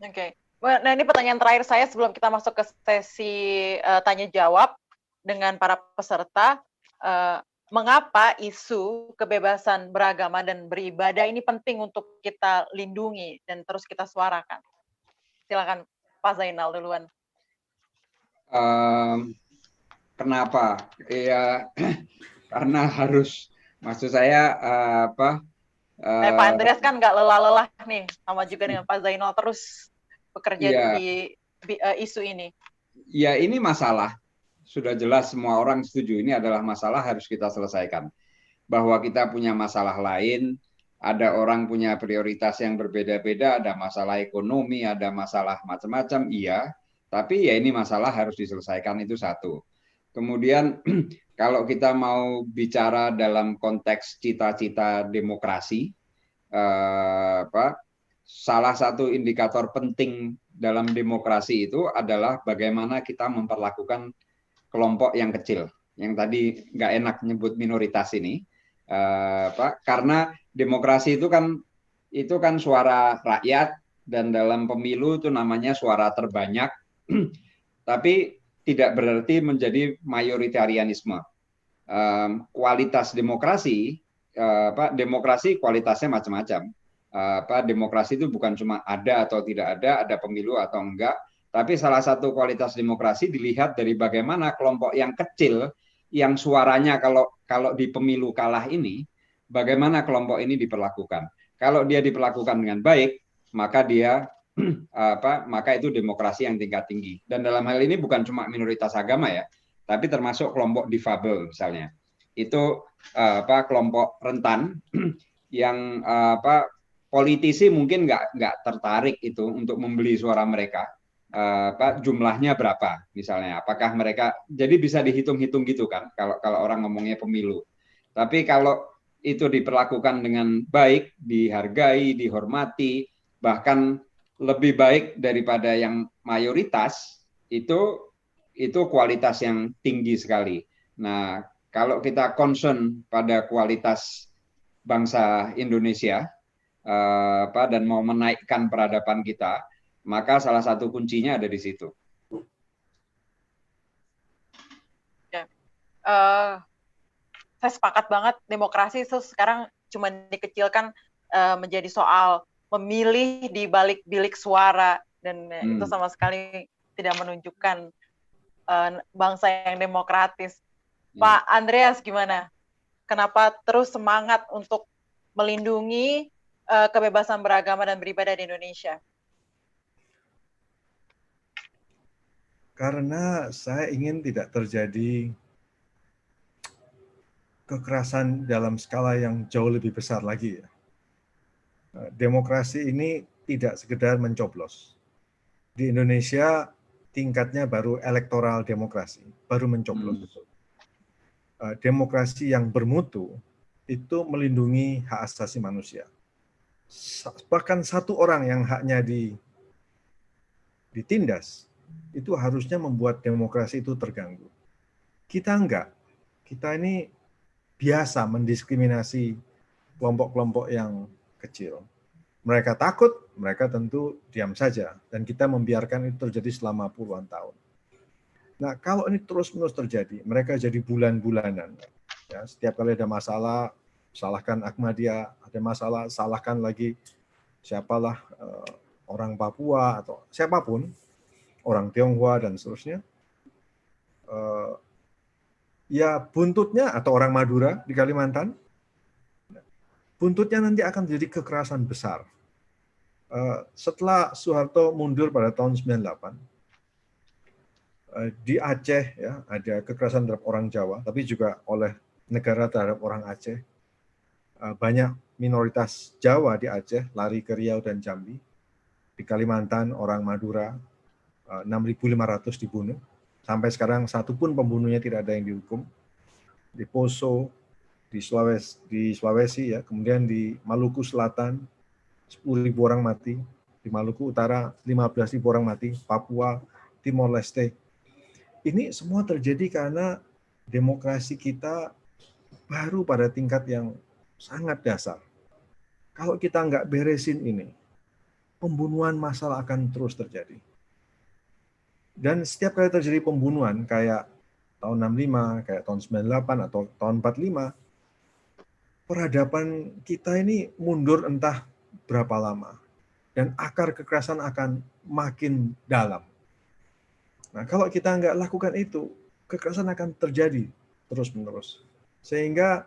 Oke. Nah, ini pertanyaan terakhir saya sebelum kita masuk ke sesi tanya jawab dengan para peserta. Mengapa isu kebebasan beragama dan beribadah ini penting untuk kita lindungi dan terus kita suarakan? Silakan Pak Zainal duluan. Kenapa? Ya, karena harus, maksud saya Pak Andreas kan nggak lelah-lelah nih, sama juga dengan Pak Zainal terus bekerja di isu ini. Ya, ini masalah. Sudah jelas semua orang setuju, ini adalah masalah harus kita selesaikan. Bahwa kita punya masalah lain, ada orang punya prioritas yang berbeda-beda, ada masalah ekonomi, ada masalah macam-macam, iya. Tapi ya ini masalah harus diselesaikan, itu satu. Kemudian kalau kita mau bicara dalam konteks cita-cita demokrasi, salah satu indikator penting dalam demokrasi itu adalah bagaimana kita memperlakukan kelompok yang kecil, yang tadi nggak enak nyebut minoritas ini, karena demokrasi itu kan suara rakyat, dan dalam pemilu itu namanya suara terbanyak, tapi tidak berarti menjadi mayoritarianisme. Kualitas demokrasi, demokrasi kualitasnya macam-macam. Demokrasi itu bukan cuma ada atau tidak ada pemilu atau enggak. Tapi salah satu kualitas demokrasi dilihat dari bagaimana kelompok yang kecil, yang suaranya kalau di pemilu kalah ini, bagaimana kelompok ini diperlakukan. Kalau dia diperlakukan dengan baik, maka maka itu demokrasi yang tingkat tinggi. Dan dalam hal ini bukan cuma minoritas agama ya, tapi termasuk kelompok difabel misalnya. Itu kelompok rentan yang politisi mungkin nggak tertarik itu untuk membeli suara mereka. Jumlahnya berapa misalnya, apakah mereka, jadi bisa dihitung-hitung gitu kan kalau orang ngomongnya pemilu. Tapi kalau itu diperlakukan dengan baik, dihargai, dihormati, bahkan lebih baik daripada yang mayoritas, itu kualitas yang tinggi sekali. Nah, kalau kita concern pada kualitas bangsa Indonesia dan mau menaikkan peradaban kita, maka salah satu kuncinya ada di situ. Saya sepakat banget, demokrasi itu sekarang cuma dikecilkan menjadi soal memilih di balik bilik suara, dan itu sama sekali tidak menunjukkan bangsa yang demokratis. Pak Andreas gimana? Kenapa terus semangat untuk melindungi kebebasan beragama dan beribadah di Indonesia? Karena saya ingin tidak terjadi kekerasan dalam skala yang jauh lebih besar lagi. Ya. Demokrasi ini tidak sekedar mencoblos. Di Indonesia tingkatnya baru elektoral demokrasi, baru mencoblos. Demokrasi yang bermutu itu melindungi hak asasi manusia. Bahkan satu orang yang haknya ditindas, itu harusnya membuat demokrasi itu terganggu. Kita enggak. Kita ini biasa mendiskriminasi kelompok-kelompok yang kecil. Mereka takut, mereka tentu diam saja. Dan kita membiarkan itu terjadi selama puluhan tahun. Nah, kalau ini terus-menerus terjadi, mereka jadi bulan-bulanan. Ya, setiap kali ada masalah, salahkan Ahmadiyah, ada masalah, salahkan lagi siapalah orang Papua atau siapapun, orang Tionghoa dan seterusnya. Ya buntutnya atau orang Madura di Kalimantan, buntutnya nanti akan jadi kekerasan besar. Setelah Soeharto mundur pada tahun 98, di Aceh ya ada kekerasan terhadap orang Jawa, tapi juga oleh negara terhadap orang Aceh. Banyak minoritas Jawa di Aceh lari ke Riau dan Jambi. Di Kalimantan orang Madura 6.500 dibunuh. Sampai sekarang satu pun pembunuhnya tidak ada yang dihukum. Di Poso, di Sulawesi ya, kemudian di Maluku Selatan 10.000 orang mati, di Maluku Utara 15.000 orang mati, Papua, Timor Leste. Ini semua terjadi karena demokrasi kita baru pada tingkat yang sangat dasar. Kalau kita nggak beresin ini, pembunuhan massal akan terus terjadi. Dan setiap kali terjadi pembunuhan, kayak tahun 65, kayak tahun 98, atau tahun 45, peradaban kita ini mundur entah berapa lama. Dan akar kekerasan akan makin dalam. Nah, kalau kita nggak lakukan itu, kekerasan akan terjadi terus-menerus. Sehingga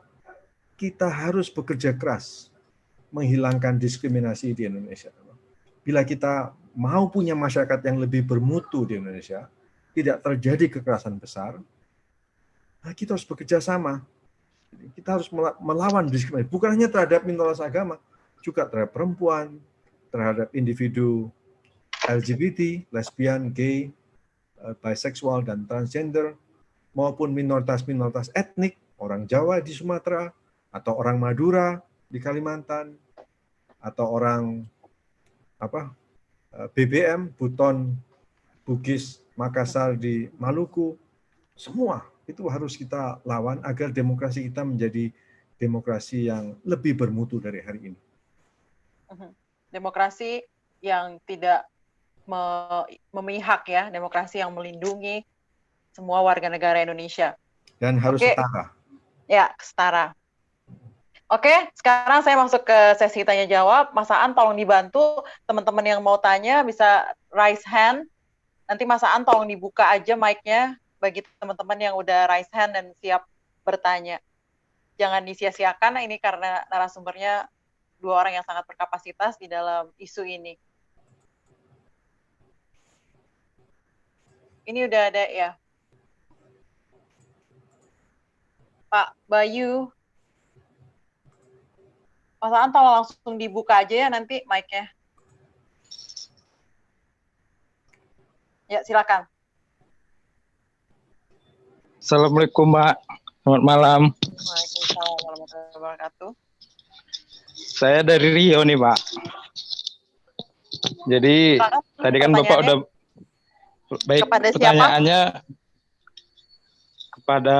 kita harus bekerja keras menghilangkan diskriminasi di Indonesia. Bila kita mau punya masyarakat yang lebih bermutu di Indonesia, tidak terjadi kekerasan besar, nah kita harus bekerja sama. Kita harus melawan diskriminasi, bukan hanya terhadap minoritas agama, juga terhadap perempuan, terhadap individu LGBT, lesbian, gay, biseksual, dan transgender, maupun minoritas-minoritas etnik, orang Jawa di Sumatera, atau orang Madura di Kalimantan, atau orang BBM, Buton, Bugis, Makassar di Maluku, semua itu harus kita lawan agar demokrasi kita menjadi demokrasi yang lebih bermutu dari hari ini. Demokrasi yang tidak memihak ya, demokrasi yang melindungi semua warga negara Indonesia. Dan harus setara. Ya, setara. Oke, sekarang saya masuk ke sesi tanya jawab. Mas Aan tolong dibantu, teman-teman yang mau tanya bisa raise hand. Nanti Mas Aan tolong dibuka aja mic-nya bagi teman-teman yang udah raise hand dan siap bertanya. Jangan disia-siakan, ini karena narasumbernya dua orang yang sangat berkapasitas di dalam isu ini. Ini udah ada ya. Pak Bayu. Mas Aan tolong langsung dibuka aja ya nanti mic-nya. Ya, silakan. Assalamualaikum, Mbak. Selamat malam. Waalaikumsalam warahmatullahi wabarakatuh. Saya dari Riau nih, Pak. Jadi tadi kan Bapak udah baik kepada pertanyaannya kepada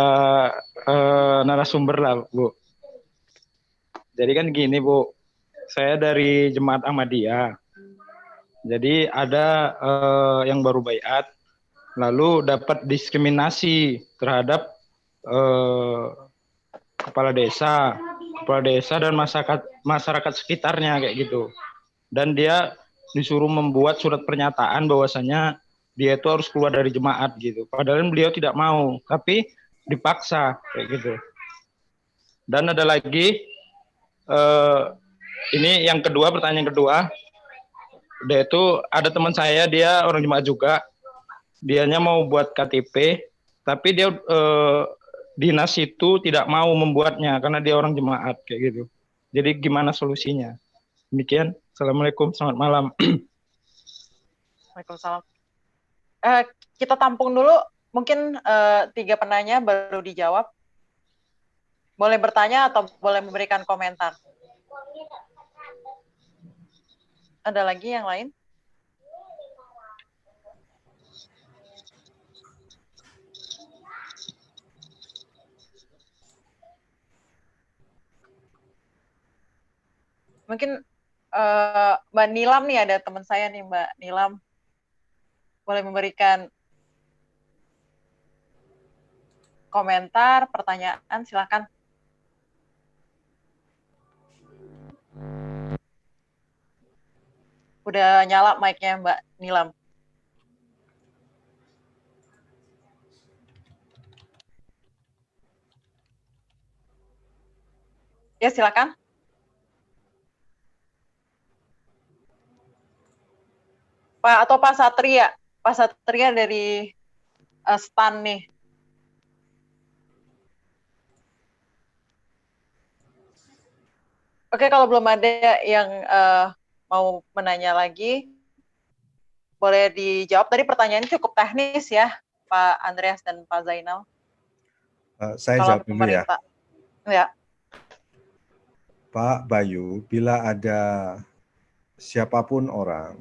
narasumber lah, Bu. Jadi kan gini, Bu. Saya dari Jemaat Ahmadiyah. Jadi ada yang baru baiat, lalu dapat diskriminasi terhadap kepala desa dan masyarakat sekitarnya kayak gitu. Dan dia disuruh membuat surat pernyataan bahwasanya dia itu harus keluar dari jemaat gitu. Padahal beliau tidak mau, tapi dipaksa kayak gitu. Dan ada lagi ini yang kedua, pertanyaan kedua. Dia itu ada teman saya, dia orang jemaat juga. Dianya mau buat KTP, tapi dia dinas itu tidak mau membuatnya karena dia orang jemaat kayak gitu. Jadi gimana solusinya? Demikian. Assalamualaikum, selamat malam. Waalaikumsalam. Kita tampung dulu, mungkin 3 penanya baru dijawab. Boleh bertanya atau boleh memberikan komentar. Ada lagi yang lain? Mungkin Mbak Nilam nih, ada teman saya nih, Mbak Nilam. Boleh memberikan komentar, pertanyaan, silakan. Udah nyala mic-nya Mbak Nilam. Ya, silakan. Pak atau Pak Satria. Pak Satria dari STAN nih. Oke, kalau belum ada yang mau menanya lagi, boleh dijawab. Tadi pertanyaannya cukup teknis ya, Pak Andreas dan Pak Zainal. Saya Kalau jawab dulu ya. Ya. Pak Bayu, bila ada siapapun orang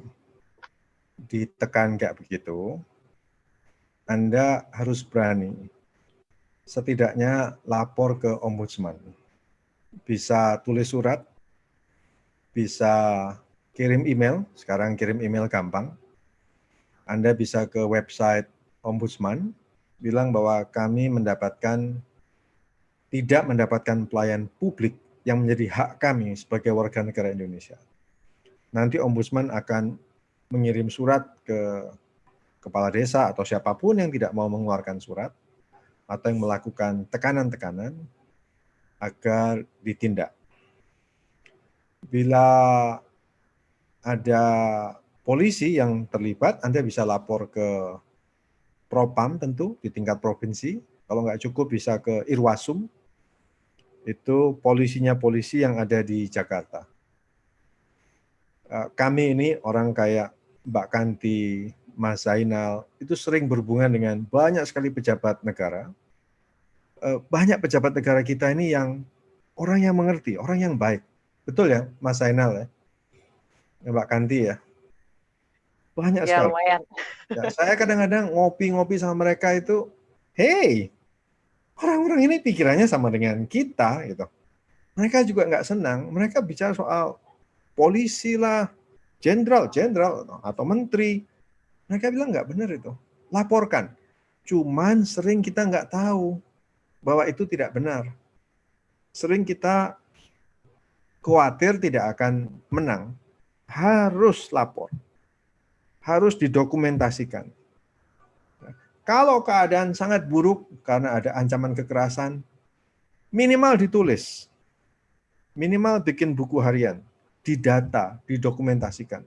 ditekan kayak begitu, Anda harus berani setidaknya lapor ke Ombudsman. Bisa tulis surat, bisa kirim email, sekarang kirim email gampang. Anda bisa ke website Ombudsman, bilang bahwa kami tidak mendapatkan pelayan publik yang menjadi hak kami sebagai warga negara Indonesia. Nanti Ombudsman akan mengirim surat ke kepala desa atau siapapun yang tidak mau mengeluarkan surat atau yang melakukan tekanan-tekanan agar ditindak. Bila ada polisi yang terlibat, Anda bisa lapor ke Propam tentu di tingkat provinsi. Kalau nggak cukup bisa ke Irwasum. Itu polisinya polisi yang ada di Jakarta. Kami ini orang kayak Mbak Kanti, Mas Zainal, itu sering berhubungan dengan banyak sekali pejabat negara. Banyak pejabat negara kita ini yang orang yang mengerti, orang yang baik. Betul ya, Mas Zainal ya? Mbak Kanti ya? Banyak Ya, sekali. lumayan. Ya, saya kadang-kadang ngopi-ngopi sama mereka itu, hey, orang-orang ini pikirannya sama dengan kita, gitu. Mereka juga nggak senang. Mereka bicara soal polisi lah, jenderal atau menteri. Mereka bilang nggak benar itu. Laporkan. Cuman sering kita nggak tahu bahwa itu tidak benar. Sering kita khawatir tidak akan menang. Harus lapor. Harus didokumentasikan. Kalau keadaan sangat buruk karena ada ancaman kekerasan, minimal ditulis. Minimal bikin buku harian, didata, didokumentasikan.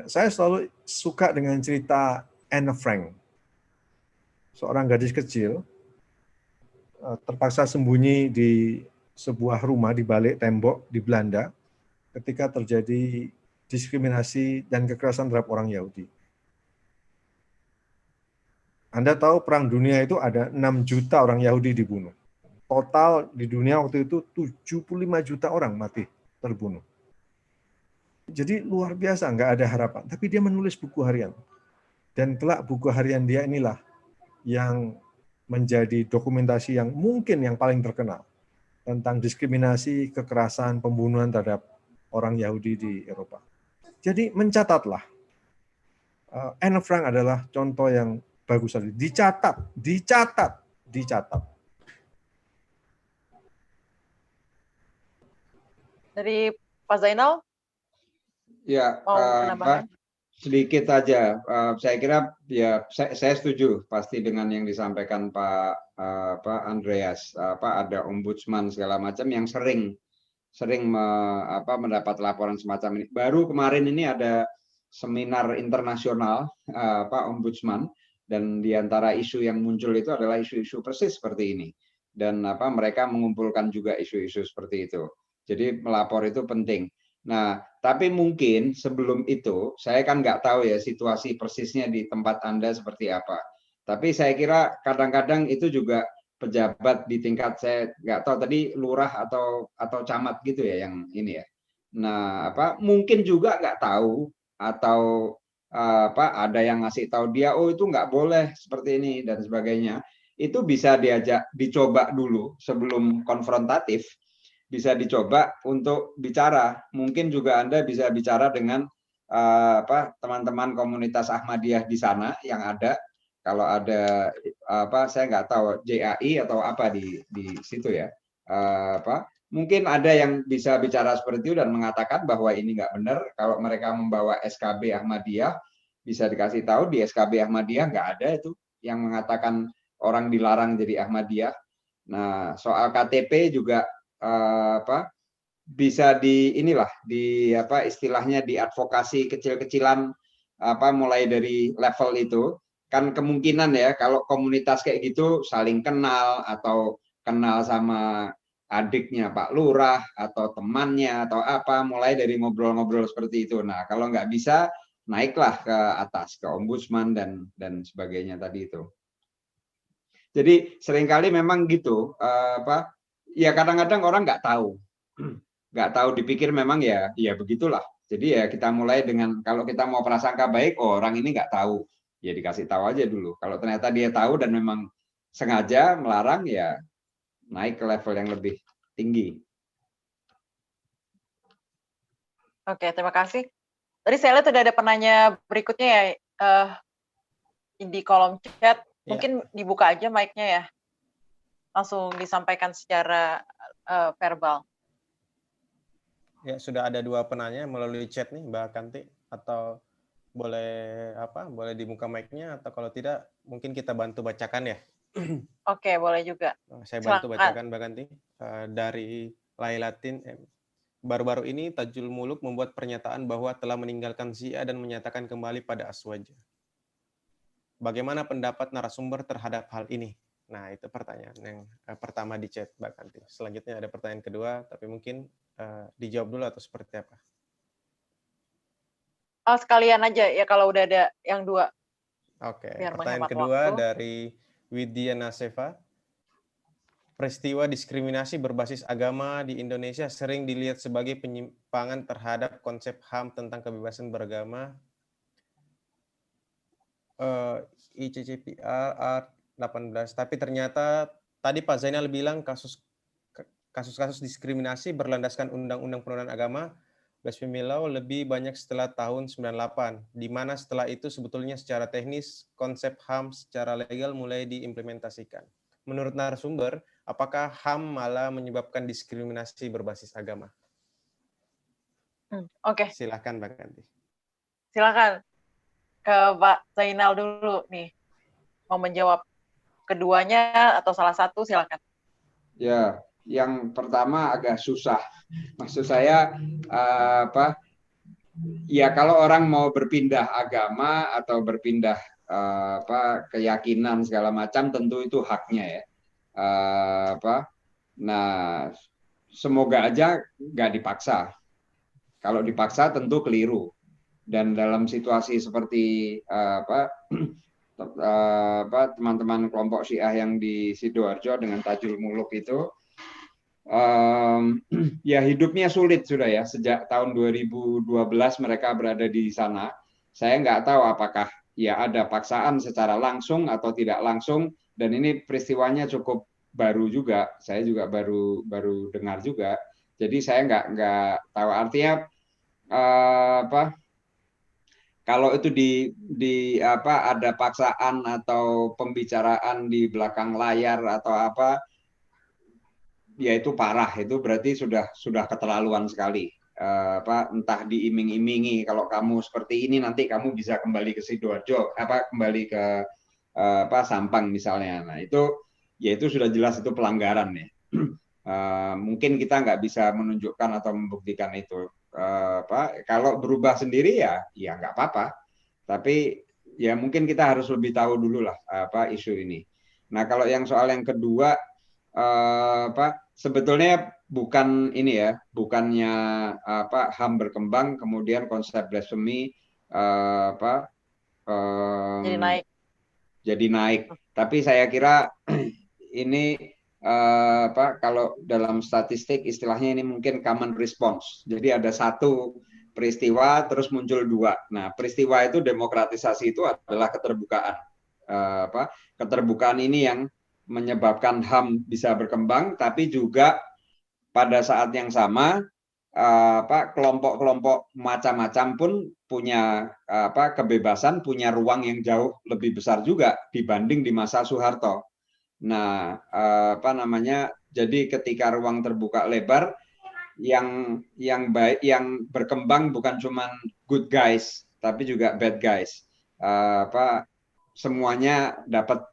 Saya selalu suka dengan cerita Anne Frank. Seorang gadis kecil terpaksa sembunyi di sebuah rumah di balik tembok di Belanda ketika terjadi diskriminasi dan kekerasan terhadap orang Yahudi. Anda tahu perang dunia itu ada 6 juta orang Yahudi dibunuh. Total di dunia waktu itu 75 juta orang mati terbunuh. Jadi luar biasa, nggak ada harapan. Tapi dia menulis buku harian. Dan kelak buku harian dia inilah yang menjadi dokumentasi yang mungkin yang paling terkenal tentang diskriminasi, kekerasan, pembunuhan terhadap orang Yahudi di Eropa. Jadi mencatatlah. Anne Frank adalah contoh yang bagus sekali. Dicatat. Dari Pak Zainal? Ya, mau menambahkan? Sedikit aja. Saya kira ya saya setuju pasti dengan yang disampaikan Pak Andreas. Ada ombudsman segala macam yang sering mendapat laporan semacam ini. Baru kemarin ini ada seminar internasional ombudsman Dan di antara isu yang muncul itu adalah isu-isu persis seperti ini. Dan mereka mengumpulkan juga isu-isu seperti itu. Jadi melapor itu penting. Nah, tapi mungkin sebelum itu, saya kan nggak tahu ya situasi persisnya di tempat Anda seperti apa. Tapi saya kira kadang-kadang itu juga pejabat di tingkat, saya nggak tahu tadi lurah atau camat gitu ya yang ini ya. Nah, mungkin juga nggak tahu atau ada yang ngasih tahu dia, oh itu nggak boleh seperti ini dan sebagainya. Itu bisa dicoba dulu sebelum konfrontatif, bisa dicoba untuk bicara. Mungkin juga Anda bisa bicara dengan teman-teman komunitas Ahmadiyah di sana yang ada. Kalau ada saya nggak tahu JAI atau apa di situ ya. Mungkin ada yang bisa bicara seperti itu dan mengatakan bahwa ini nggak benar. Kalau mereka membawa SKB Ahmadiyah, bisa dikasih tahu di SKB Ahmadiyah nggak ada itu yang mengatakan orang dilarang jadi Ahmadiyah. Nah, soal KTP juga bisa istilahnya diadvokasi kecil-kecilan mulai dari level itu. Kan kemungkinan ya kalau komunitas kayak gitu saling kenal atau kenal sama adiknya Pak Lurah atau temannya atau mulai dari ngobrol-ngobrol seperti itu. Nah, kalau nggak bisa naiklah ke atas ke ombudsman dan sebagainya tadi itu. Jadi seringkali memang gitu, ya kadang-kadang orang nggak tahu, dipikir memang ya begitulah. Jadi ya kita mulai dengan kalau kita mau prasangka baik, orang ini nggak tahu, ya dikasih tahu aja dulu. Kalau ternyata dia tahu dan memang sengaja melarang, ya naik ke level yang lebih tinggi. Oke, terima kasih. Tadi saya lihat sudah ada penanya berikutnya ya di kolom chat. Mungkin dibuka aja mic-nya ya. Langsung disampaikan secara verbal. Ya, sudah ada 2 penanya melalui chat nih, Mbak Kanti. Atau boleh boleh dibuka mic-nya, atau kalau tidak mungkin kita bantu bacakan ya. Oke, boleh juga. Saya bantu bacakan, Mbak Kanti. Dari Lailatin, baru-baru ini Tajul Muluk membuat pernyataan bahwa telah meninggalkan Syiah dan menyatakan kembali pada Aswaja. Bagaimana pendapat narasumber terhadap hal ini? Nah, itu pertanyaan yang pertama di chat, Mbak Kanti. Selanjutnya ada pertanyaan kedua, tapi mungkin dijawab dulu atau seperti apa? Oh, sekalian aja ya kalau udah ada yang 2. Oke, pertanyaan kedua waktu. Dari Widya Nasefa. Peristiwa diskriminasi berbasis agama di Indonesia sering dilihat sebagai penyimpangan terhadap konsep HAM tentang kebebasan beragama. ICCPR 18, tapi ternyata tadi Pak Zainal bilang kasus-kasus diskriminasi berlandaskan Undang-Undang Penodaan Agama Blasphemy Law lebih banyak setelah tahun 98, di mana setelah itu sebetulnya secara teknis konsep HAM secara legal mulai diimplementasikan. Menurut narasumber, apakah HAM malah menyebabkan diskriminasi berbasis agama? Oke. Silakan Mbak Kanti. Silakan. Ke Pak Zainal dulu nih, mau menjawab keduanya atau salah satu, silakan. Ya, yang pertama agak susah. Maksud saya ya kalau orang mau berpindah agama atau berpindah keyakinan segala macam, tentu itu haknya ya. Nah, semoga aja nggak dipaksa. Kalau dipaksa tentu keliru. Dan dalam situasi seperti teman-teman kelompok Syiah yang di Sidoarjo dengan Tajul Muluk itu, ya hidupnya sulit sudah ya. Sejak tahun 2012 mereka berada di sana. Saya nggak tahu apakah ya ada paksaan secara langsung atau tidak langsung. Dan ini peristiwanya cukup baru juga. Saya juga baru dengar juga. Jadi saya nggak tahu, artinya kalau itu ada paksaan atau pembicaraan di belakang layar atau apa, ya itu parah, itu berarti sudah keterlaluan sekali. Entah diiming-imingi kalau kamu seperti ini nanti kamu bisa kembali ke Sidoarjo, kembali ke Sampang misalnya. Nah itu sudah jelas itu pelanggaran ya. Mungkin kita nggak bisa menunjukkan atau membuktikan itu. Kalau berubah sendiri ya nggak apa-apa. Tapi ya mungkin kita harus lebih tahu dulu lah apa isu ini. Nah, kalau yang soal yang kedua sebetulnya bukan ini ya, bukannya HAM berkembang kemudian konsep blasphemy jadi naik. Tapi saya kira ini kalau dalam statistik istilahnya ini mungkin common response. Jadi ada satu peristiwa terus muncul dua. Nah, peristiwa itu demokratisasi itu adalah keterbukaan. Keterbukaan ini yang menyebabkan HAM bisa berkembang, tapi juga pada saat yang sama kelompok-kelompok macam-macam pun punya kebebasan, punya ruang yang jauh lebih besar juga dibanding di masa Soeharto. Nah, jadi ketika ruang terbuka lebar, yang baik, yang berkembang bukan cuma good guys, tapi juga bad guys. Semuanya dapat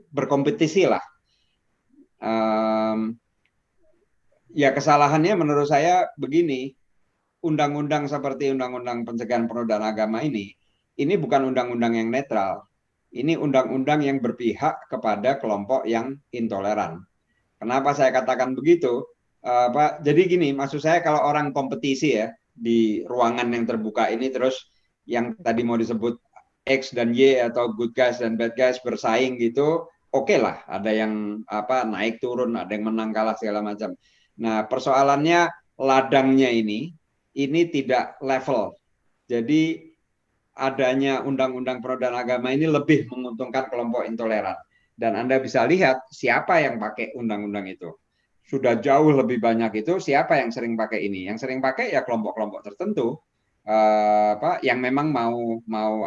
berkompetisi lah. Ya kesalahannya menurut saya begini, undang-undang seperti undang-undang pencegahan penodaan agama ini bukan undang-undang yang netral. Ini undang-undang yang berpihak kepada kelompok yang intoleran. Kenapa saya katakan begitu? Jadi gini, maksud saya kalau orang kompetisi ya di ruangan yang terbuka ini, terus yang tadi mau disebut X dan Y atau good guys dan bad guys bersaing gitu, oke lah, ada yang naik turun, ada yang menang kalah segala macam. Nah, persoalannya ladangnya ini tidak level. Jadi adanya undang-undang penodaan agama ini lebih menguntungkan kelompok intoleran. Dan Anda bisa lihat siapa yang pakai undang-undang itu. Sudah jauh lebih banyak itu siapa yang sering pakai ini. Yang sering pakai ya kelompok-kelompok tertentu yang memang mau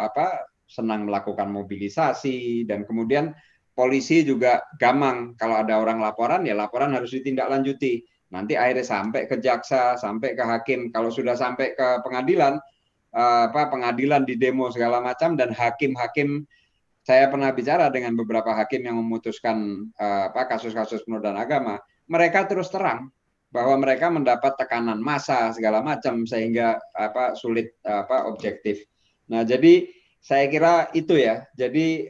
senang melakukan mobilisasi, dan kemudian polisi juga gamang kalau ada orang laporan ya laporan harus ditindaklanjuti. Nanti akhirnya sampai ke jaksa, sampai ke hakim. Kalau sudah sampai ke pengadilan, pengadilan di demo segala macam, dan hakim-hakim, saya pernah bicara dengan beberapa hakim yang memutuskan kasus-kasus penodaan agama, mereka terus terang bahwa mereka mendapat tekanan massa segala macam sehingga sulit objektif. Nah, jadi saya kira itu ya. Jadi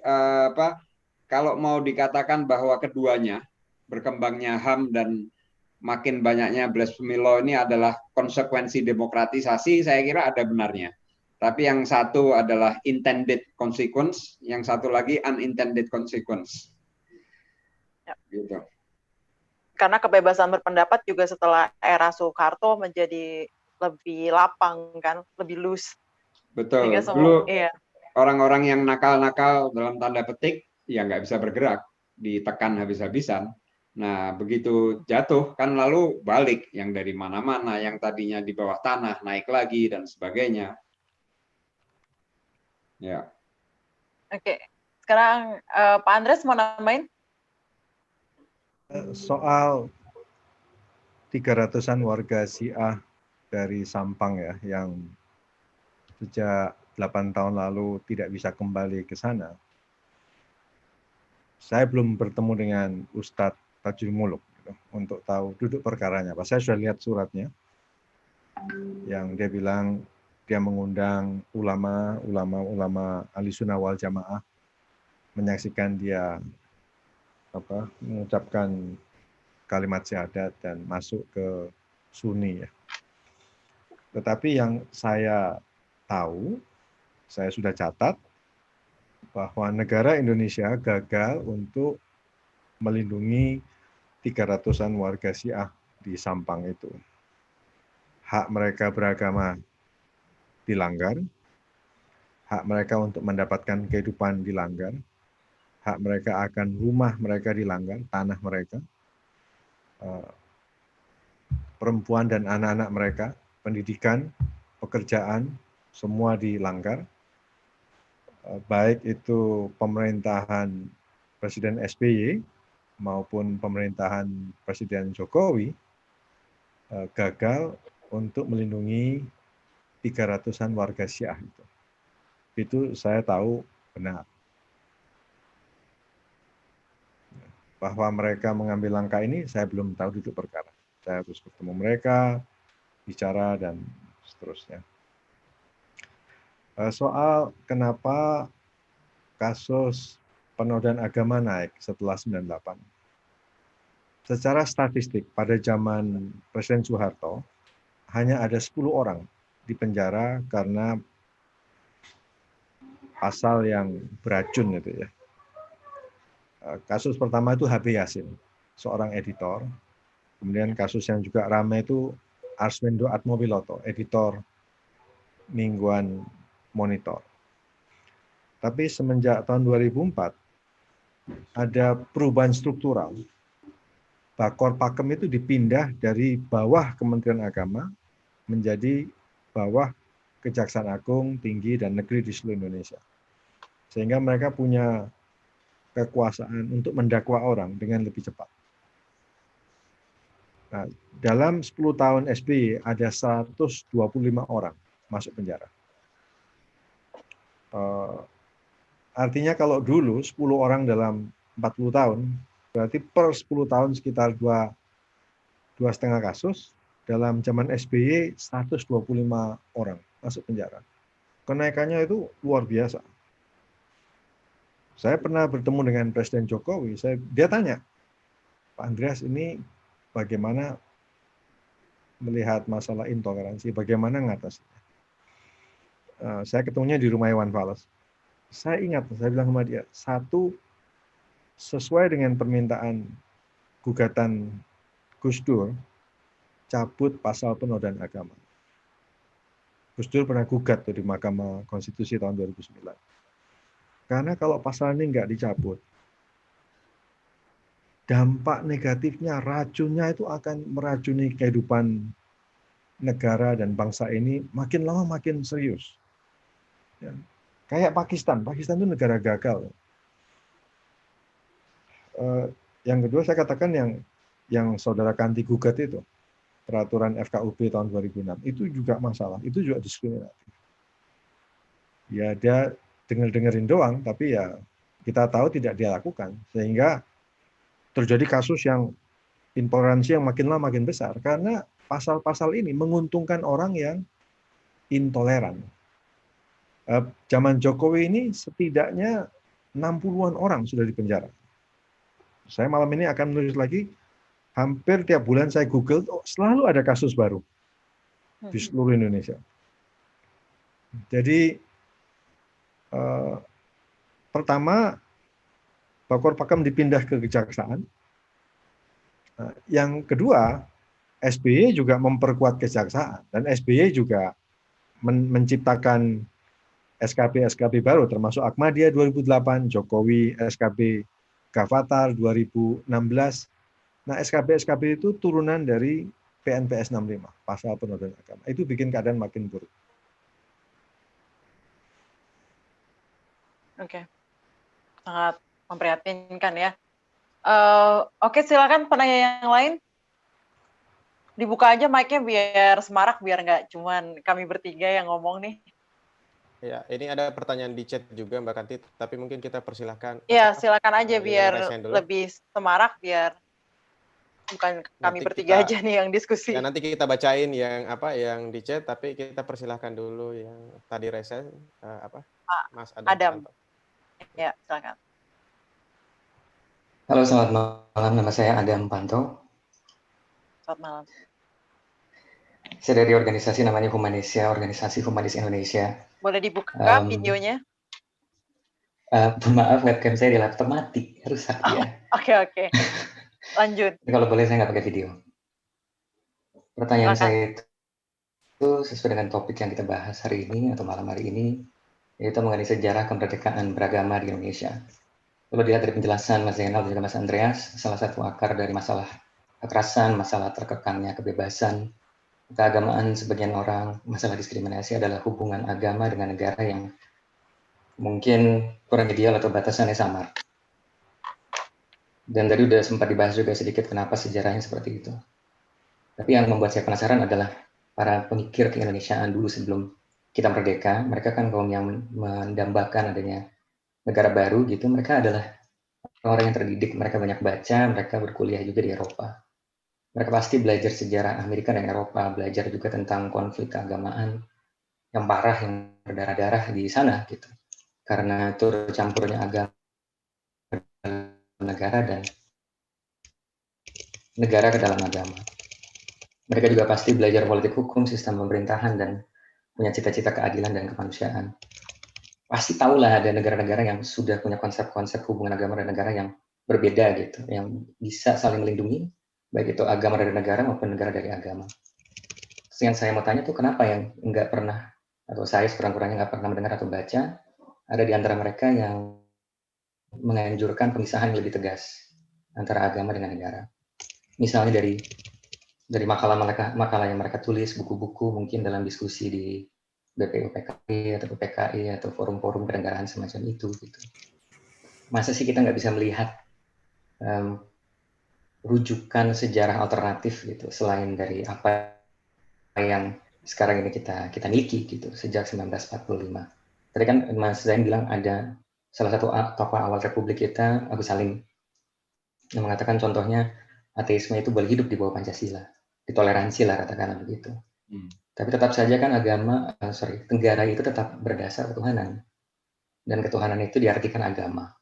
kalau mau dikatakan bahwa keduanya, berkembangnya HAM dan makin banyaknya blasphemy law ini adalah konsekuensi demokratisasi, saya kira ada benarnya. Tapi yang satu adalah intended consequence, yang satu lagi unintended consequence. Ya. Gitu. Karena kebebasan berpendapat juga setelah era Soeharto menjadi lebih lapang kan, lebih loose. Betul. Dulu orang-orang yang nakal-nakal dalam tanda petik ya nggak bisa bergerak, ditekan habis-habisan. Nah, begitu jatuh kan lalu balik yang dari mana-mana, yang tadinya di bawah tanah naik lagi dan sebagainya. Ya. Oke. Sekarang Pak Andres mau nambahin? Soal 300-an warga Syiah dari Sampang ya, yang sejak 8 tahun lalu tidak bisa kembali ke sana. Saya belum bertemu dengan Ustadz Tajul Muluk gitu, untuk tahu duduk perkaranya. Saya sudah lihat suratnya yang dia bilang dia mengundang ulama Ahlussunnah wal Jamaah menyaksikan dia mengucapkan kalimat syahadat dan masuk ke Sunni ya. Tetapi yang saya tahu, saya sudah catat bahwa negara Indonesia gagal untuk melindungi 300-an warga Syiah di Sampang itu. Hak mereka beragama dilanggar, hak mereka untuk mendapatkan kehidupan dilanggar, hak mereka akan rumah mereka dilanggar, tanah mereka, perempuan dan anak-anak mereka, pendidikan, pekerjaan, semua dilanggar. Baik itu pemerintahan Presiden SBY maupun pemerintahan Presiden Jokowi gagal untuk melindungi 300-an warga Syiah itu. Itu saya tahu benar. Bahwa mereka mengambil langkah ini, saya belum tahu duduk perkara. Saya harus bertemu mereka, bicara, dan seterusnya. Soal kenapa kasus penodaan agama naik setelah 98. Secara statistik, pada zaman Presiden Soeharto, hanya ada 10 orang di penjara karena pasal yang beracun itu ya. Kasus pertama itu HB Yasin, seorang editor. Kemudian kasus yang juga ramai itu Arswendo Atmowiloto, editor mingguan Monitor. Tapi semenjak tahun 2004, ada perubahan struktural. Bakor Pakem itu dipindah dari bawah Kementerian Agama menjadi bawah Kejaksaan Agung, Tinggi, dan Negeri di seluruh Indonesia. Sehingga mereka punya kekuasaan untuk mendakwa orang dengan lebih cepat. Nah, dalam 10 tahun SBY ada 125 orang masuk penjara. Artinya kalau dulu 10 orang dalam 40 tahun, berarti per 10 tahun sekitar 2,5 kasus. Dalam zaman SBY 125 orang masuk penjara. Kenaikannya itu luar biasa. Saya pernah bertemu dengan Presiden Jokowi, dia tanya, Pak Andreas ini bagaimana melihat masalah intoleransi, bagaimana mengatasinya. Saya ketemunya di rumah Iwan Fals. Saya ingat, saya bilang sama dia, satu, sesuai dengan permintaan gugatan Gus Dur, cabut pasal penodaan agama. Gus Dur pernah gugat tuh di Mahkamah Konstitusi tahun 2009. Karena kalau pasal ini nggak dicabut, dampak negatifnya, racunnya itu akan meracuni kehidupan negara dan bangsa ini makin lama makin serius. Ya. Kayak Pakistan itu negara gagal. Yang kedua saya katakan yang saudara Kanti gugat itu, peraturan FKUB tahun 2006, itu juga masalah, itu juga diskriminatif. Ya dia dengerin doang, tapi ya kita tahu tidak dia lakukan, sehingga terjadi kasus yang intoleransi yang makin lama makin besar, karena pasal-pasal ini menguntungkan orang yang intoleran. Zaman Jokowi ini setidaknya 60-an orang sudah dipenjara. Saya malam ini akan menulis lagi, hampir tiap bulan saya Google, selalu ada kasus baru di seluruh Indonesia. Jadi, pertama, Bakor Pakem dipindah ke kejaksaan. Yang kedua, SBY juga memperkuat kejaksaan, dan SBY juga menciptakan SKB baru, termasuk Ahmadiyah 2008, Jokowi SKB Gavatar 2016. Nah, SKB itu turunan dari PNPS 65, pasal penodaan agama. Itu bikin keadaan makin buruk. Oke, sangat memprihatinkan ya. Oke, silakan penanya yang lain. Dibuka aja mic-nya biar semarak, biar nggak cuman kami bertiga yang ngomong nih. Ya, ini ada pertanyaan di chat juga Mbak Kanti, tapi mungkin kita persilahkan. Iya, silakan aja biar lebih semarak, biar bukan kami bertiga aja nih yang diskusi. Ya, nanti kita bacain yang di chat, tapi kita persilahkan dulu yang tadi resen Mas Adam. Ya, silakan. Halo, selamat malam. Nama saya Adam Panto. Selamat malam. Saya dari organisasi namanya Humanesia, Organisasi Humanis Indonesia. Boleh dibuka videonya? Maaf, webcam saya di laptop mati, rusak ya. Oke. Lanjut. Kalau boleh saya nggak pakai video. Pertanyaan saya itu sesuai dengan topik yang kita bahas hari ini atau malam hari ini, yaitu mengenai sejarah kemerdekaan beragama di Indonesia. Kalau dilihat dari penjelasan Mas Zainal dan juga Mas Andreas, salah satu akar dari masalah kekerasan, masalah terkekangnya kebebasan, keagamaan sebagian orang, masalah diskriminasi adalah hubungan agama dengan negara yang mungkin kurang ideal atau batasannya samar. Dan tadi udah sempat dibahas juga sedikit kenapa sejarahnya seperti itu. Tapi yang membuat saya penasaran adalah para pemikir keindonesiaan dulu sebelum kita merdeka, mereka kan kaum yang mendambakan adanya negara baru gitu, mereka adalah orang yang terdidik, mereka banyak baca, mereka berkuliah juga di Eropa. Mereka pasti belajar sejarah Amerika dan Eropa, belajar juga tentang konflik keagamaan yang parah, yang berdarah-darah di sana gitu. karena turut campurnya agama negara dan negara ke dalam agama. Mereka juga pasti belajar politik hukum, sistem pemerintahan, dan punya cita-cita keadilan dan kemanusiaan. Pasti tahulah ada negara-negara yang sudah punya konsep-konsep hubungan agama dan negara yang berbeda gitu, yang bisa saling melindungi, baik itu agama dari negara maupun negara dari agama. Terus yang saya mau tanya tuh kenapa yang nggak pernah, atau saya sekurang-kurangnya nggak pernah mendengar atau baca, ada di antara mereka yang menganjurkan pemisahan yang lebih tegas antara agama dengan negara. Misalnya dari makalah yang mereka tulis, buku-buku, mungkin dalam diskusi di BPUPKI atau PPKI atau forum-forum kenegaraan semacam itu gitu. Masa sih kita nggak bisa melihat rujukan sejarah alternatif gitu selain dari apa yang sekarang ini kita miliki gitu sejak 1945. Tadi kan Mas Zain bilang ada salah satu tokoh awal Republik kita, Agus Salim, yang mengatakan contohnya ateisme itu boleh hidup di bawah Pancasila, ditoleransi lah katakanlah begitu. Tapi tetap saja kan negara itu tetap berdasar ketuhanan. Dan ketuhanan itu diartikan agama.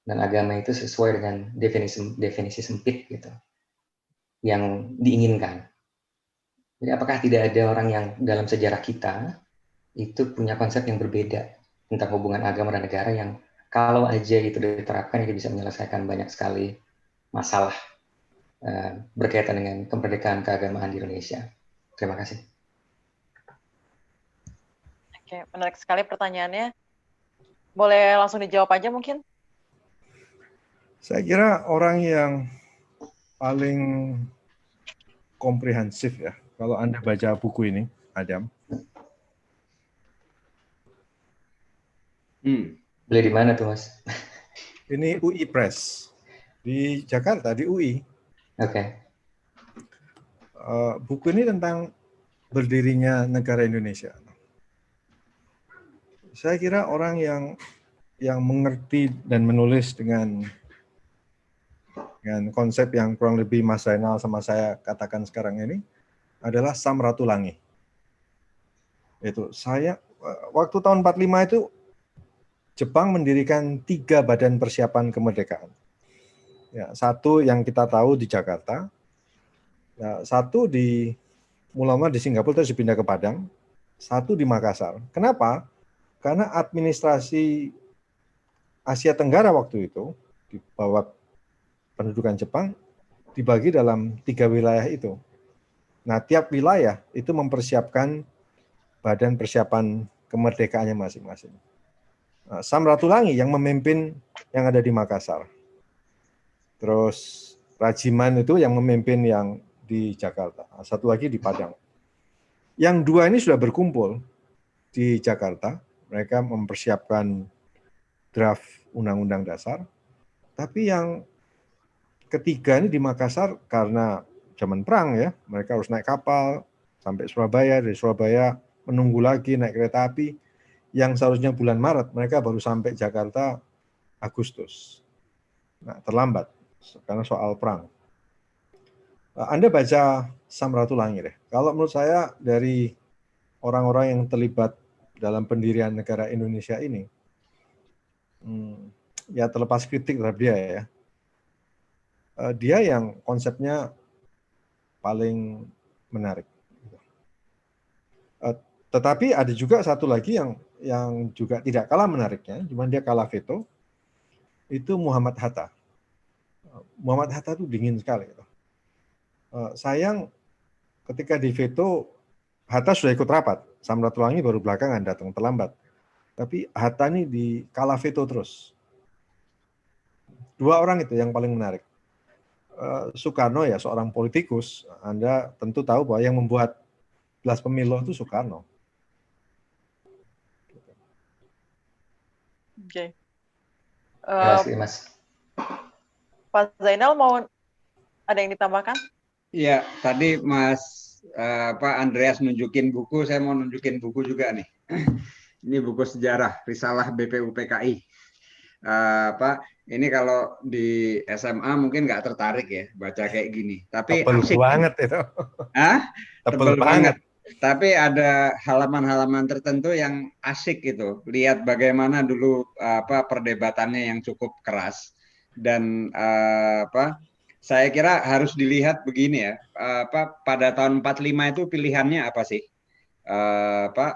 Dan agama itu sesuai dengan definisi sempit gitu. Yang diinginkan. Jadi apakah tidak ada orang yang dalam sejarah kita itu punya konsep yang berbeda tentang hubungan agama dan negara yang kalau aja itu diterapkan itu bisa menyelesaikan banyak sekali masalah berkaitan dengan kemerdekaan keagamaan di Indonesia. Terima kasih. Oke, menarik sekali pertanyaannya. Boleh langsung dijawab aja mungkin? Saya kira orang yang paling komprehensif ya, kalau Anda baca buku ini, Adam. Beli di mana tuh, Mas? Ini UI Press di Jakarta, di UI. Oke. Buku ini tentang berdirinya negara Indonesia. Saya kira orang yang mengerti dan menulis dengan konsep yang kurang lebih Mas Zainal sama saya katakan sekarang ini adalah Sam Ratulangi. Itu saya waktu tahun 45 itu Jepang mendirikan 3 badan persiapan kemerdekaan. Ya, satu yang kita tahu di Jakarta, ya, satu mula-mula di Singapura terus dipindah ke Padang, satu di Makassar. Kenapa? Karena administrasi Asia Tenggara waktu itu di bawah pendudukan Jepang dibagi dalam 3 wilayah itu. Nah, tiap wilayah itu mempersiapkan badan persiapan kemerdekaannya masing-masing. Nah, Sam Ratulangi yang memimpin yang ada di Makassar. Terus Rajiman itu yang memimpin yang di Jakarta. Satu lagi di Padang. Yang 2 ini sudah berkumpul di Jakarta. Mereka mempersiapkan draft Undang-Undang Dasar. Tapi yang ketiga ini di Makassar karena zaman perang ya, mereka harus naik kapal sampai Surabaya, dari Surabaya menunggu lagi naik kereta api yang seharusnya bulan Maret, mereka baru sampai Jakarta Agustus. Nah, terlambat karena soal perang. Anda baca Sam Ratulangi deh. Kalau menurut saya dari orang-orang yang terlibat dalam pendirian negara Indonesia ini, ya terlepas kritik terhadap dia ya, dia yang konsepnya paling menarik. Tetapi ada juga satu lagi yang juga tidak kalah menariknya, cuma dia kalah veto, itu Muhammad Hatta. Muhammad Hatta itu dingin sekali. Sayang ketika di veto, Hatta sudah ikut rapat. Sam Ratulangi baru belakangan datang terlambat. Tapi Hatta ini di kalah veto terus. 2 orang itu yang paling menarik. Soekarno ya seorang politikus. Anda tentu tahu bahwa yang membuat 11 pemilu itu Soekarno. Oke. Terima kasih, Mas. Pak Zainal mau ada yang ditambahkan? Iya, tadi Mas Pak Andreas nunjukin buku, saya mau nunjukin buku juga nih. Ini buku sejarah Risalah BPUPKI. Ini kalau di SMA mungkin nggak tertarik ya baca kayak gini, tapi tebel asik banget itu. tebel banget. Tapi ada halaman-halaman tertentu yang asik itu. Lihat bagaimana dulu perdebatannya yang cukup keras dan saya kira harus dilihat begini ya. Pada tahun 45 itu pilihannya apa sih?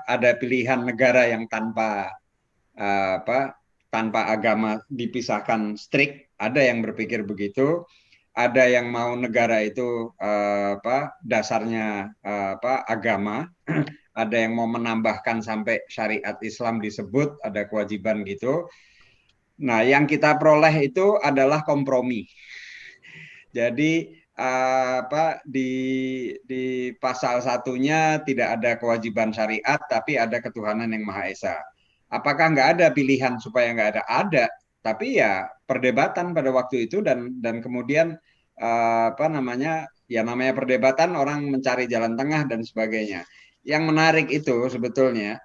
Ada pilihan negara yang tanpa agama dipisahkan strict. Ada yang berpikir begitu. Ada yang mau negara itu dasarnya agama, ada yang mau menambahkan sampai syariat Islam disebut, ada kewajiban gitu. Nah, yang kita peroleh itu adalah kompromi. Jadi di pasal satunya tidak ada kewajiban syariat, tapi ada ketuhanan yang Maha Esa. Apakah nggak ada pilihan supaya nggak ada? Ada, tapi ya perdebatan pada waktu itu dan kemudian namanya perdebatan, orang mencari jalan tengah dan sebagainya. Yang menarik itu sebetulnya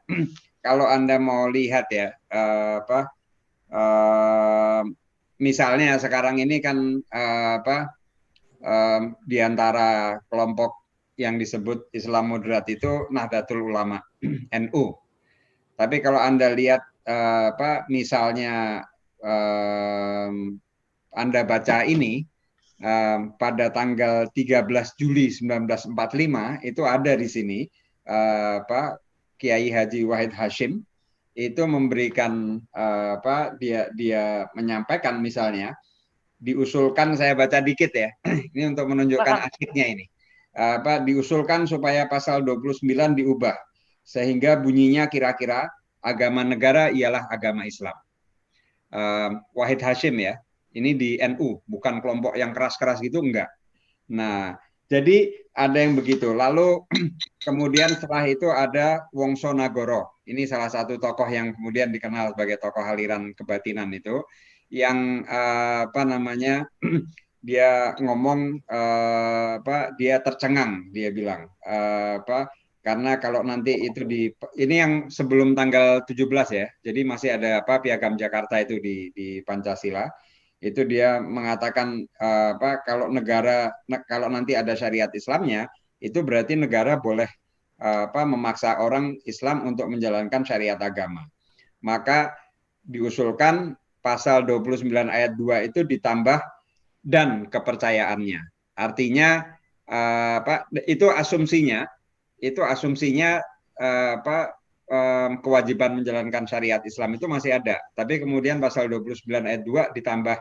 kalau Anda mau lihat ya misalnya sekarang ini kan di antara kelompok yang disebut Islam moderat itu Nahdlatul Ulama NU. Tapi kalau Anda lihat misalnya Anda baca ini pada tanggal 13 Juli 1945 itu ada di sini Kiai Haji Wahid Hashim itu memberikan dia menyampaikan misalnya diusulkan, saya baca dikit ya. Ini untuk menunjukkan asiknya ini. Diusulkan supaya pasal 29 diubah sehingga bunyinya kira-kira agama negara ialah agama Islam. Wahid Hashim ya. Ini di NU, bukan kelompok yang keras-keras gitu, enggak. Nah, jadi ada yang begitu. Lalu kemudian setelah itu ada Wongso Nagoro. Ini salah satu tokoh yang kemudian dikenal sebagai tokoh aliran kebatinan itu, yang dia ngomong dia tercengang, dia bilang karena kalau nanti itu ini yang sebelum tanggal 17 ya, jadi masih ada Piagam Jakarta itu di Pancasila. Itu dia mengatakan kalau nanti ada syariat Islamnya, itu berarti negara boleh memaksa orang Islam untuk menjalankan syariat agama. Maka diusulkan pasal 29 ayat 2 itu ditambah dan kepercayaannya. Artinya itu asumsinya kewajiban menjalankan syariat Islam itu masih ada. Tapi kemudian pasal 29 ayat 2 ditambah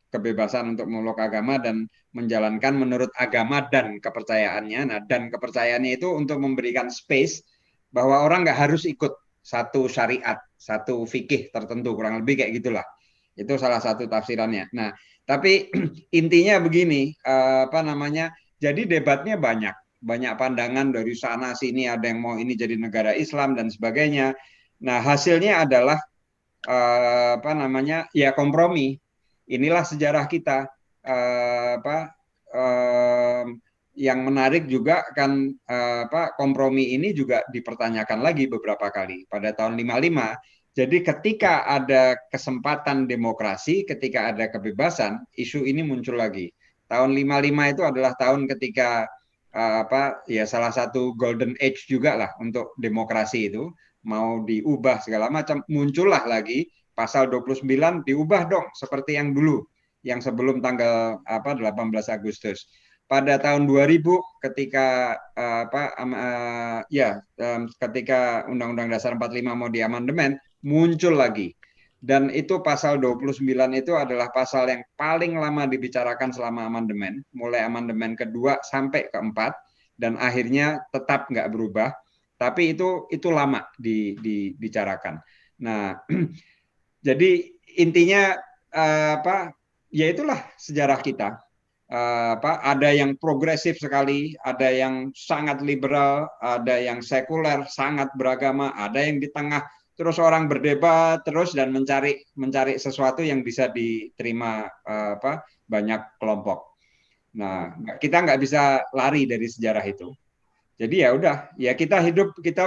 kebebasan untuk memeluk agama dan menjalankan menurut agama dan kepercayaannya. Nah, dan kepercayaannya itu untuk memberikan space bahwa orang nggak harus ikut satu syariat, satu fikih tertentu, kurang lebih kayak gitulah. Itu salah satu tafsirannya. Nah, tapi intinya begini, jadi debatnya banyak pandangan dari sana sini, ada yang mau ini jadi negara Islam dan sebagainya. Nah, hasilnya adalah ya kompromi. Inilah sejarah kita. Yang menarik juga kan kompromi ini juga dipertanyakan lagi beberapa kali pada tahun 55. Jadi ketika ada kesempatan demokrasi, ketika ada kebebasan, isu ini muncul lagi. Tahun 55 itu adalah tahun ketika salah satu golden age juga lah untuk demokrasi itu, mau diubah segala macam, muncullah lagi pasal 29 diubah dong seperti yang dulu, yang sebelum tanggal 18 Agustus. Pada tahun 2000 ketika ketika Undang-Undang Dasar 45 mau diamandemen, muncul lagi. Dan itu pasal 29 itu adalah pasal yang paling lama dibicarakan selama amandemen, mulai amandemen kedua sampai keempat, dan akhirnya tetap nggak berubah. Tapi itu lama dibicarakan. Nah, jadi intinya ya itulah sejarah kita. Ada yang progresif sekali, ada yang sangat liberal, ada yang sekuler, sangat beragama, ada yang di tengah. Terus orang berdebat terus dan mencari sesuatu yang bisa diterima banyak kelompok. Nah, kita nggak bisa lari dari sejarah itu. Jadi ya udah, ya kita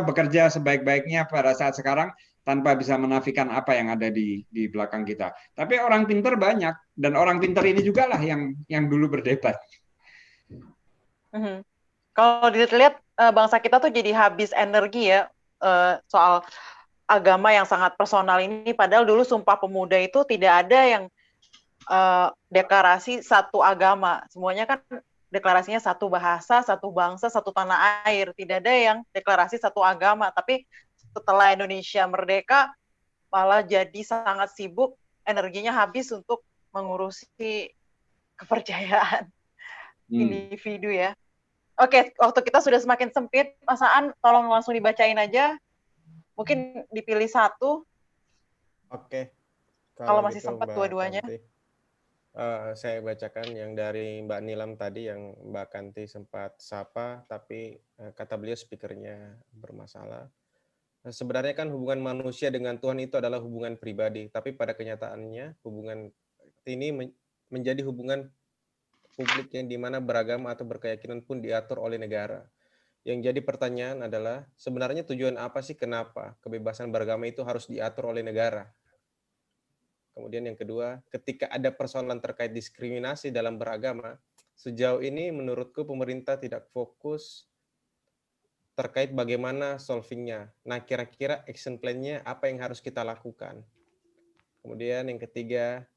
bekerja sebaik-baiknya pada saat sekarang tanpa bisa menafikan apa yang ada di belakang kita. Tapi orang pintar banyak, dan orang pintar ini juga lah yang dulu berdebat. Kalau dilihat bangsa kita tuh jadi habis energi ya soal agama yang sangat personal ini. Padahal dulu Sumpah Pemuda itu tidak ada yang deklarasi satu agama. Semuanya kan deklarasinya satu bahasa, satu bangsa, satu tanah air. Tidak ada yang deklarasi satu agama. Tapi setelah Indonesia merdeka, malah jadi sangat sibuk, energinya habis untuk mengurusi kepercayaan individu ya. Oke, waktu kita sudah semakin sempit, Mas Aan, tolong langsung dibacain aja. Mungkin dipilih satu. Oke. Kalau masih gitu, sempat Mbak dua-duanya. Kanti. Saya bacakan yang dari Mbak Nilam tadi, yang Mbak Kanti sempat sapa, tapi kata beliau speakernya bermasalah. Sebenarnya kan hubungan manusia dengan Tuhan itu adalah hubungan pribadi, tapi pada kenyataannya hubungan ini menjadi hubungan publik yang dimana beragama atau berkeyakinan pun diatur oleh negara. Yang jadi pertanyaan adalah, sebenarnya tujuan apa sih kenapa kebebasan beragama itu harus diatur oleh negara? Kemudian yang kedua, ketika ada persoalan terkait diskriminasi dalam beragama, sejauh ini menurutku pemerintah tidak fokus terkait bagaimana solvingnya. Nah, kira-kira action plan-nya apa yang harus kita lakukan? Kemudian yang ketiga,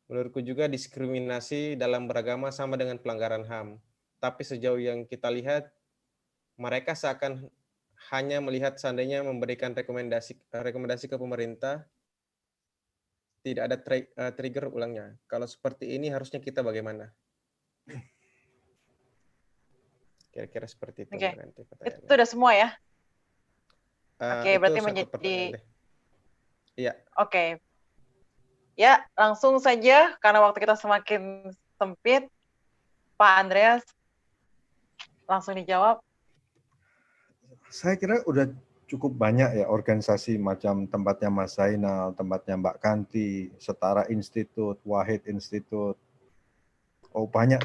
menurutku juga diskriminasi dalam beragama sama dengan pelanggaran HAM. Tapi sejauh yang kita lihat, mereka seakan hanya melihat seandainya memberikan rekomendasi ke pemerintah, tidak ada trigger ulangnya. Kalau seperti ini harusnya kita bagaimana? Kira-kira seperti itu. Oke. Nanti Itu udah semua ya? Oke, berarti satu menjadi... pertanyaan deh. Iya. Oke. Ya, langsung saja karena waktu kita semakin sempit. Pak Andreas, langsung dijawab. Saya kira udah cukup banyak ya organisasi macam tempatnya Mas Zainal, tempatnya Mbak Kanti, Setara Institut, Wahid Institut. Oh banyak.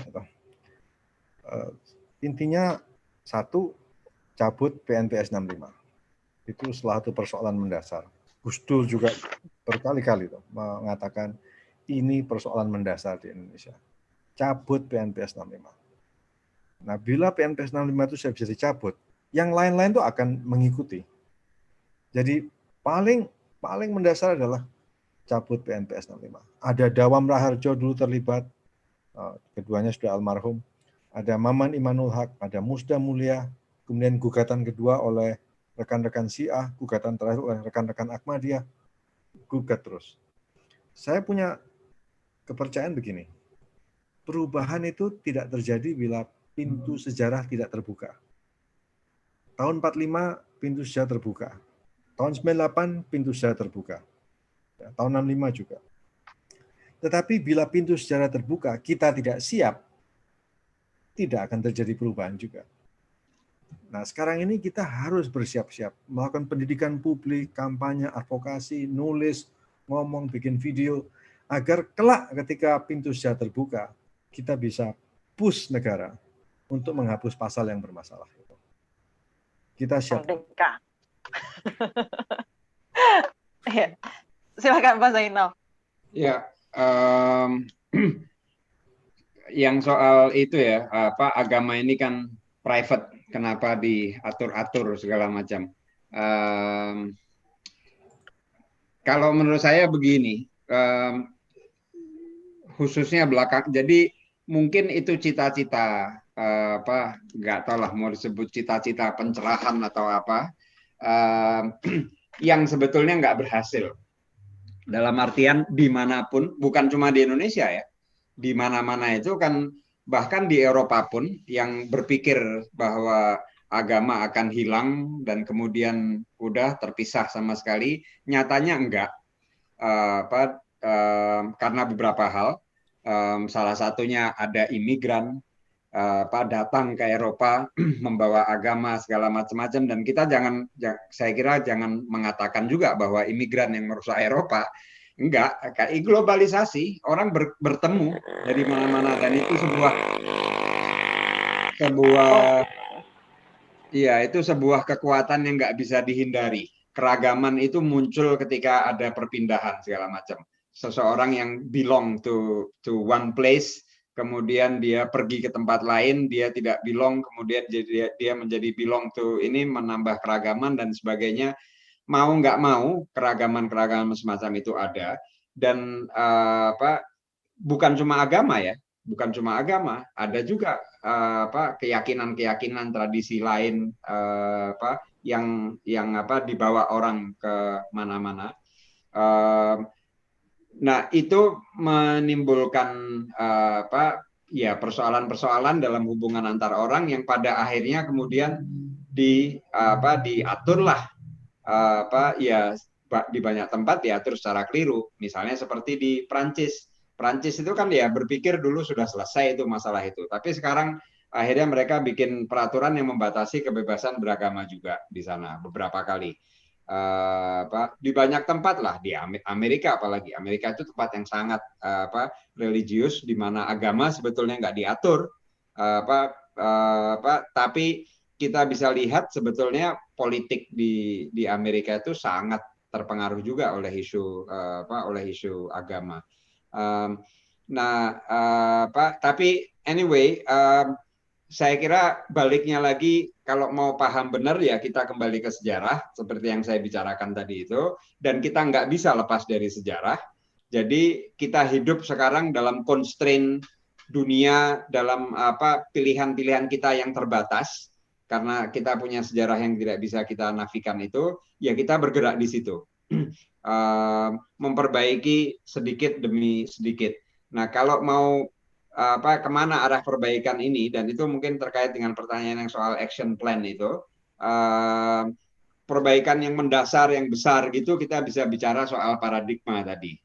Intinya satu, cabut PNPS 65. Itu salah satu persoalan mendasar. Gus Dur juga berkali-kali mengatakan ini persoalan mendasar di Indonesia. Cabut PNPS 65. Nah, bila PNPS 65 itu sudah bisa dicabut, yang lain-lain itu akan mengikuti. Jadi paling mendasar adalah cabut PNPS 65. Ada Dawam Raharjo dulu terlibat, keduanya sudah almarhum. Ada Maman Imanul Haq, ada Musda Mulia, kemudian gugatan kedua oleh rekan-rekan Syiah, gugatan terakhir oleh rekan-rekan Ahmadiyah, gugat terus. Saya punya kepercayaan begini, perubahan itu tidak terjadi bila pintu sejarah tidak terbuka. Tahun 45 pintu sejarah terbuka. Tahun 98 pintu sejarah terbuka. Ya, tahun 65 juga. Tetapi bila pintu sejarah terbuka, kita tidak siap, tidak akan terjadi perubahan juga. Nah, sekarang ini kita harus bersiap-siap, melakukan pendidikan publik, kampanye, advokasi, nulis, ngomong, bikin video, agar kelak ketika pintu sejarah terbuka, kita bisa push negara untuk menghapus pasal yang bermasalah. Kita siap. Ya. Silakan Pak Zainal. Ya, yang soal itu ya, agama ini kan private, kenapa diatur-atur segala macam. Kalau menurut saya begini, khususnya belakang, jadi mungkin itu cita-cita nggak tahu lah mau disebut cita-cita pencerahan atau apa, yang sebetulnya nggak berhasil. Dalam artian dimanapun, bukan cuma di Indonesia ya, di mana-mana itu kan, bahkan di Eropa pun yang berpikir bahwa agama akan hilang dan kemudian udah terpisah sama sekali, nyatanya enggak. Karena beberapa hal, salah satunya ada imigran datang ke Eropa membawa agama segala macam-macam, dan kita saya kira jangan mengatakan juga bahwa imigran yang merusak Eropa. Enggak, kayak globalisasi, orang bertemu dari mana-mana, dan itu sebuah kekuatan yang nggak bisa dihindari. Keragaman itu muncul ketika ada perpindahan segala macam. Seseorang yang belong to one place, kemudian dia pergi ke tempat lain, dia tidak belong, kemudian dia menjadi belong to ini, menambah keragaman dan sebagainya. Mau nggak mau keragaman semacam itu ada, dan bukan cuma agama ya, bukan cuma agama, ada juga keyakinan-keyakinan tradisi lain yang dibawa orang ke mana-mana. Nah, itu menimbulkan persoalan-persoalan dalam hubungan antar orang yang pada akhirnya kemudian diaturlah di banyak tempat diatur secara keliru. Misalnya seperti di Prancis. Prancis itu kan ya berpikir dulu sudah selesai itu masalah itu. Tapi sekarang akhirnya mereka bikin peraturan yang membatasi kebebasan beragama juga di sana beberapa kali. Di banyak tempat lah, di Amerika apalagi. Amerika itu tempat yang sangat religius, di mana agama sebetulnya nggak diatur. Tapi kita bisa lihat sebetulnya politik di Amerika itu sangat terpengaruh juga oleh isu agama. Tapi anyway, saya kira baliknya lagi, kalau mau paham benar ya kita kembali ke sejarah seperti yang saya bicarakan tadi itu, dan kita nggak bisa lepas dari sejarah. Jadi kita hidup sekarang dalam constraint dunia, dalam pilihan-pilihan kita yang terbatas, karena kita punya sejarah yang tidak bisa kita nafikan itu, ya kita bergerak di situ, memperbaiki sedikit demi sedikit. Nah, kalau mau kemana arah perbaikan ini, dan itu mungkin terkait dengan pertanyaan yang soal action plan itu, perbaikan yang mendasar, yang besar gitu, kita bisa bicara soal paradigma tadi,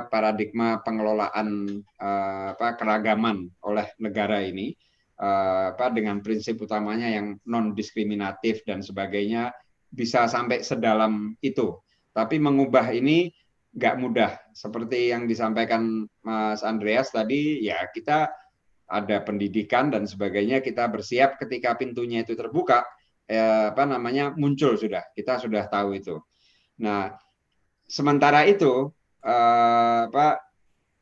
paradigma pengelolaan keragaman oleh negara ini, dengan prinsip utamanya yang non diskriminatif dan sebagainya, bisa sampai sedalam itu. Tapi mengubah ini nggak mudah. Seperti yang disampaikan Mas Andreas tadi, ya kita ada pendidikan dan sebagainya, kita bersiap ketika pintunya itu terbuka, muncul sudah, kita sudah tahu itu. Nah, sementara itu,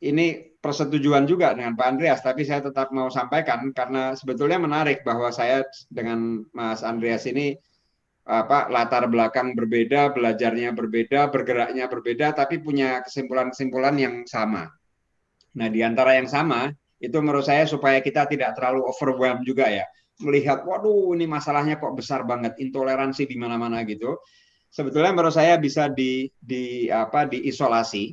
ini persetujuan juga dengan Pak Andreas, tapi saya tetap mau sampaikan karena sebetulnya menarik bahwa saya dengan Mas Andreas ini latar belakang berbeda, belajarnya berbeda, bergeraknya berbeda, tapi punya kesimpulan-kesimpulan yang sama. Nah, di antara yang sama, itu menurut saya supaya kita tidak terlalu overwhelmed juga ya, melihat, waduh ini masalahnya kok besar banget, intoleransi di mana-mana gitu. Sebetulnya menurut saya bisa diisolasi.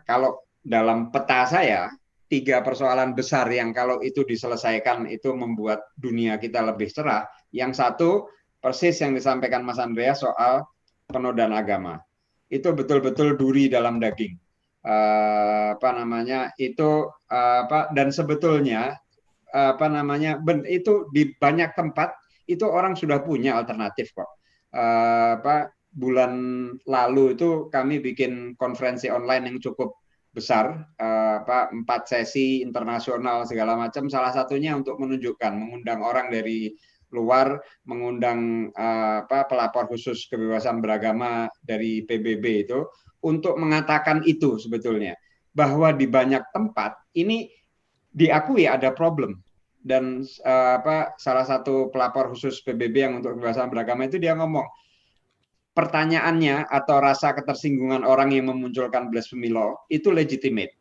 Kalau dalam peta saya, 3 persoalan besar yang kalau itu diselesaikan itu membuat dunia kita lebih cerah. Yang satu, persis yang disampaikan Mas Andreas soal penodaan agama. Itu betul-betul duri dalam daging. Dan sebetulnya itu di banyak tempat itu orang sudah punya alternatif kok. Bulan lalu itu kami bikin konferensi online yang cukup besar, 4 sesi internasional segala macam. Salah satunya untuk menunjukkan, mengundang orang dari luar, mengundang pelapor khusus kebebasan beragama dari PBB itu untuk mengatakan itu sebetulnya, bahwa di banyak tempat ini diakui ada problem. Dan salah satu pelapor khusus PBB yang untuk kebebasan beragama itu dia ngomong, pertanyaannya atau rasa ketersinggungan orang yang memunculkan blasphemy law itu legitimate.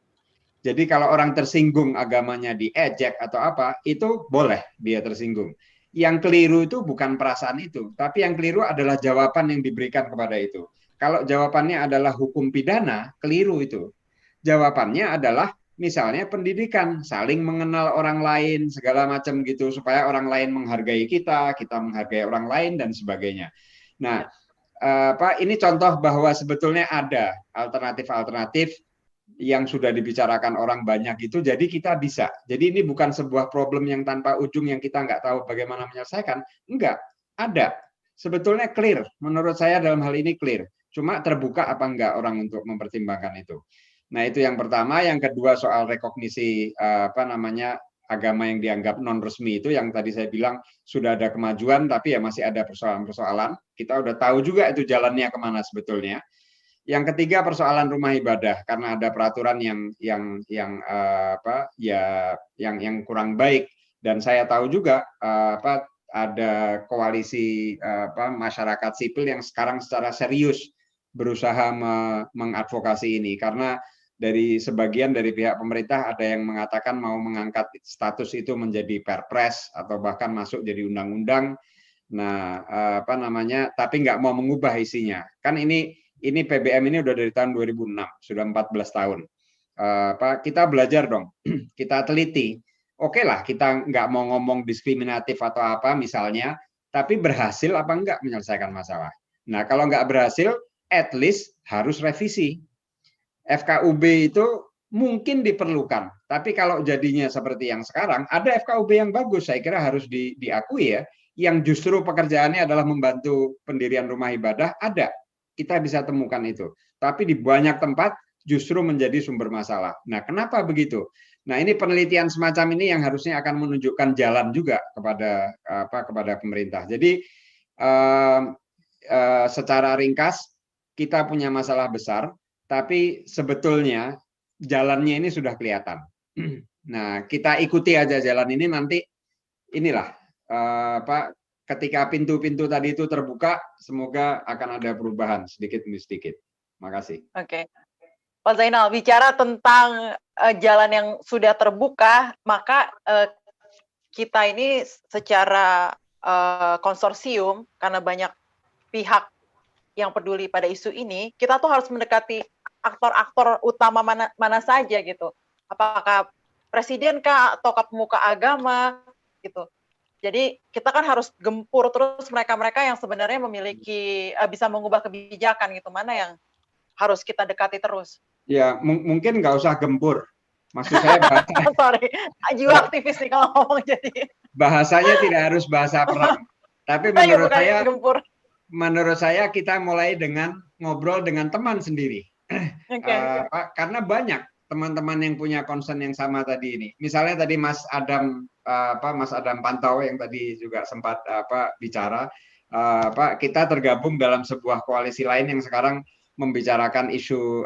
Jadi kalau orang tersinggung agamanya diejek atau apa, itu boleh dia tersinggung. Yang keliru itu bukan perasaan itu, tapi yang keliru adalah jawaban yang diberikan kepada itu. Kalau jawabannya adalah hukum pidana, keliru itu. Jawabannya adalah misalnya pendidikan, saling mengenal orang lain, segala macam gitu, supaya orang lain menghargai kita, kita menghargai orang lain, dan sebagainya. Nah, ini contoh bahwa sebetulnya ada alternatif-alternatif yang sudah dibicarakan orang banyak itu, jadi kita bisa. Jadi ini bukan sebuah problem yang tanpa ujung yang kita nggak tahu bagaimana menyelesaikan. Enggak, ada. Sebetulnya clear. Menurut saya dalam hal ini clear. Cuma terbuka apa enggak orang untuk mempertimbangkan itu. Nah, itu yang pertama. Yang kedua soal rekognisi agama yang dianggap non resmi itu, yang tadi saya bilang sudah ada kemajuan, tapi ya masih ada persoalan-persoalan. Kita udah tahu juga itu jalannya kemana sebetulnya. Yang ketiga persoalan rumah ibadah, karena ada peraturan yang kurang baik, dan saya tahu juga ada koalisi masyarakat sipil yang sekarang secara serius berusaha mengadvokasi ini, karena dari sebagian dari pihak pemerintah ada yang mengatakan mau mengangkat status itu menjadi perpres atau bahkan masuk jadi undang-undang. Nah, tapi nggak mau mengubah isinya. Kan ini PBM ini udah dari tahun 2006, sudah 14 tahun. Kita belajar dong, kita teliti. Oke lah, kita nggak mau ngomong diskriminatif atau apa misalnya, tapi berhasil apa enggak menyelesaikan masalah. Nah, kalau nggak berhasil, at least harus revisi. FKUB itu mungkin diperlukan, tapi kalau jadinya seperti yang sekarang, ada FKUB yang bagus, saya kira harus diakui ya, yang justru pekerjaannya adalah membantu pendirian rumah ibadah, ada. Kita bisa temukan itu. Tapi di banyak tempat justru menjadi sumber masalah. Nah, kenapa begitu? Nah, ini penelitian semacam ini yang harusnya akan menunjukkan jalan juga kepada pemerintah. Jadi secara ringkas kita punya masalah besar, tapi sebetulnya jalannya ini sudah kelihatan. Nah, kita ikuti aja jalan ini, nanti inilah ketika pintu-pintu tadi itu terbuka, semoga akan ada perubahan sedikit demi sedikit. Makasih. Oke. Pak Zainal, bicara tentang jalan yang sudah terbuka, maka kita ini secara konsorsium, karena banyak pihak yang peduli pada isu ini, kita tuh harus mendekati aktor-aktor utama mana saja gitu. Apakah presiden kah, atau pemuka agama gitu. Jadi kita kan harus gempur terus mereka-mereka yang sebenarnya memiliki bisa mengubah kebijakan gitu, mana yang harus kita dekati terus. Ya, mungkin nggak usah gempur. Maksud saya sorry, jiwa aktivis nih kalau ngomong jadi. Bahasanya tidak harus bahasa perang. Tapi menurut saya kita mulai dengan ngobrol dengan teman sendiri. Karena banyak teman-teman yang punya concern yang sama tadi ini. Misalnya tadi Mas Adam Pantau yang tadi juga sempat bicara, kita tergabung dalam sebuah koalisi lain yang sekarang membicarakan isu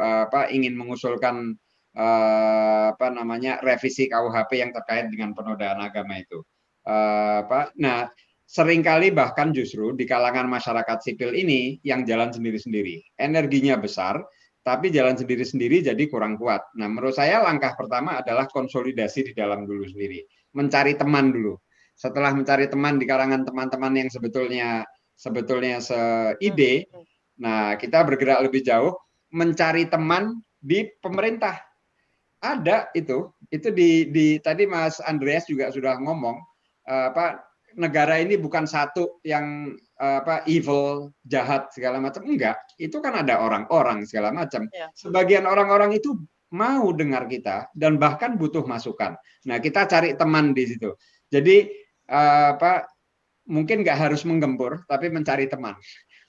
ingin mengusulkan revisi KUHP yang terkait dengan penodaan agama itu. Nah, seringkali bahkan justru di kalangan masyarakat sipil ini yang jalan sendiri-sendiri, energinya besar, tapi jalan sendiri-sendiri jadi kurang kuat. Nah, menurut saya langkah pertama adalah konsolidasi di dalam dulu sendiri, mencari teman dulu. Setelah mencari teman di kalangan teman-teman yang sebetulnya seide, nah kita bergerak lebih jauh, mencari teman di pemerintah. Ada itu di tadi Mas Andreas juga sudah ngomong, negara ini bukan satu yang evil, jahat segala macam, enggak. Itu kan ada orang-orang segala macam. Sebagian orang-orang itu mau dengar kita dan bahkan butuh masukan. Nah, kita cari teman di situ. Jadi mungkin nggak harus menggempur, tapi mencari teman.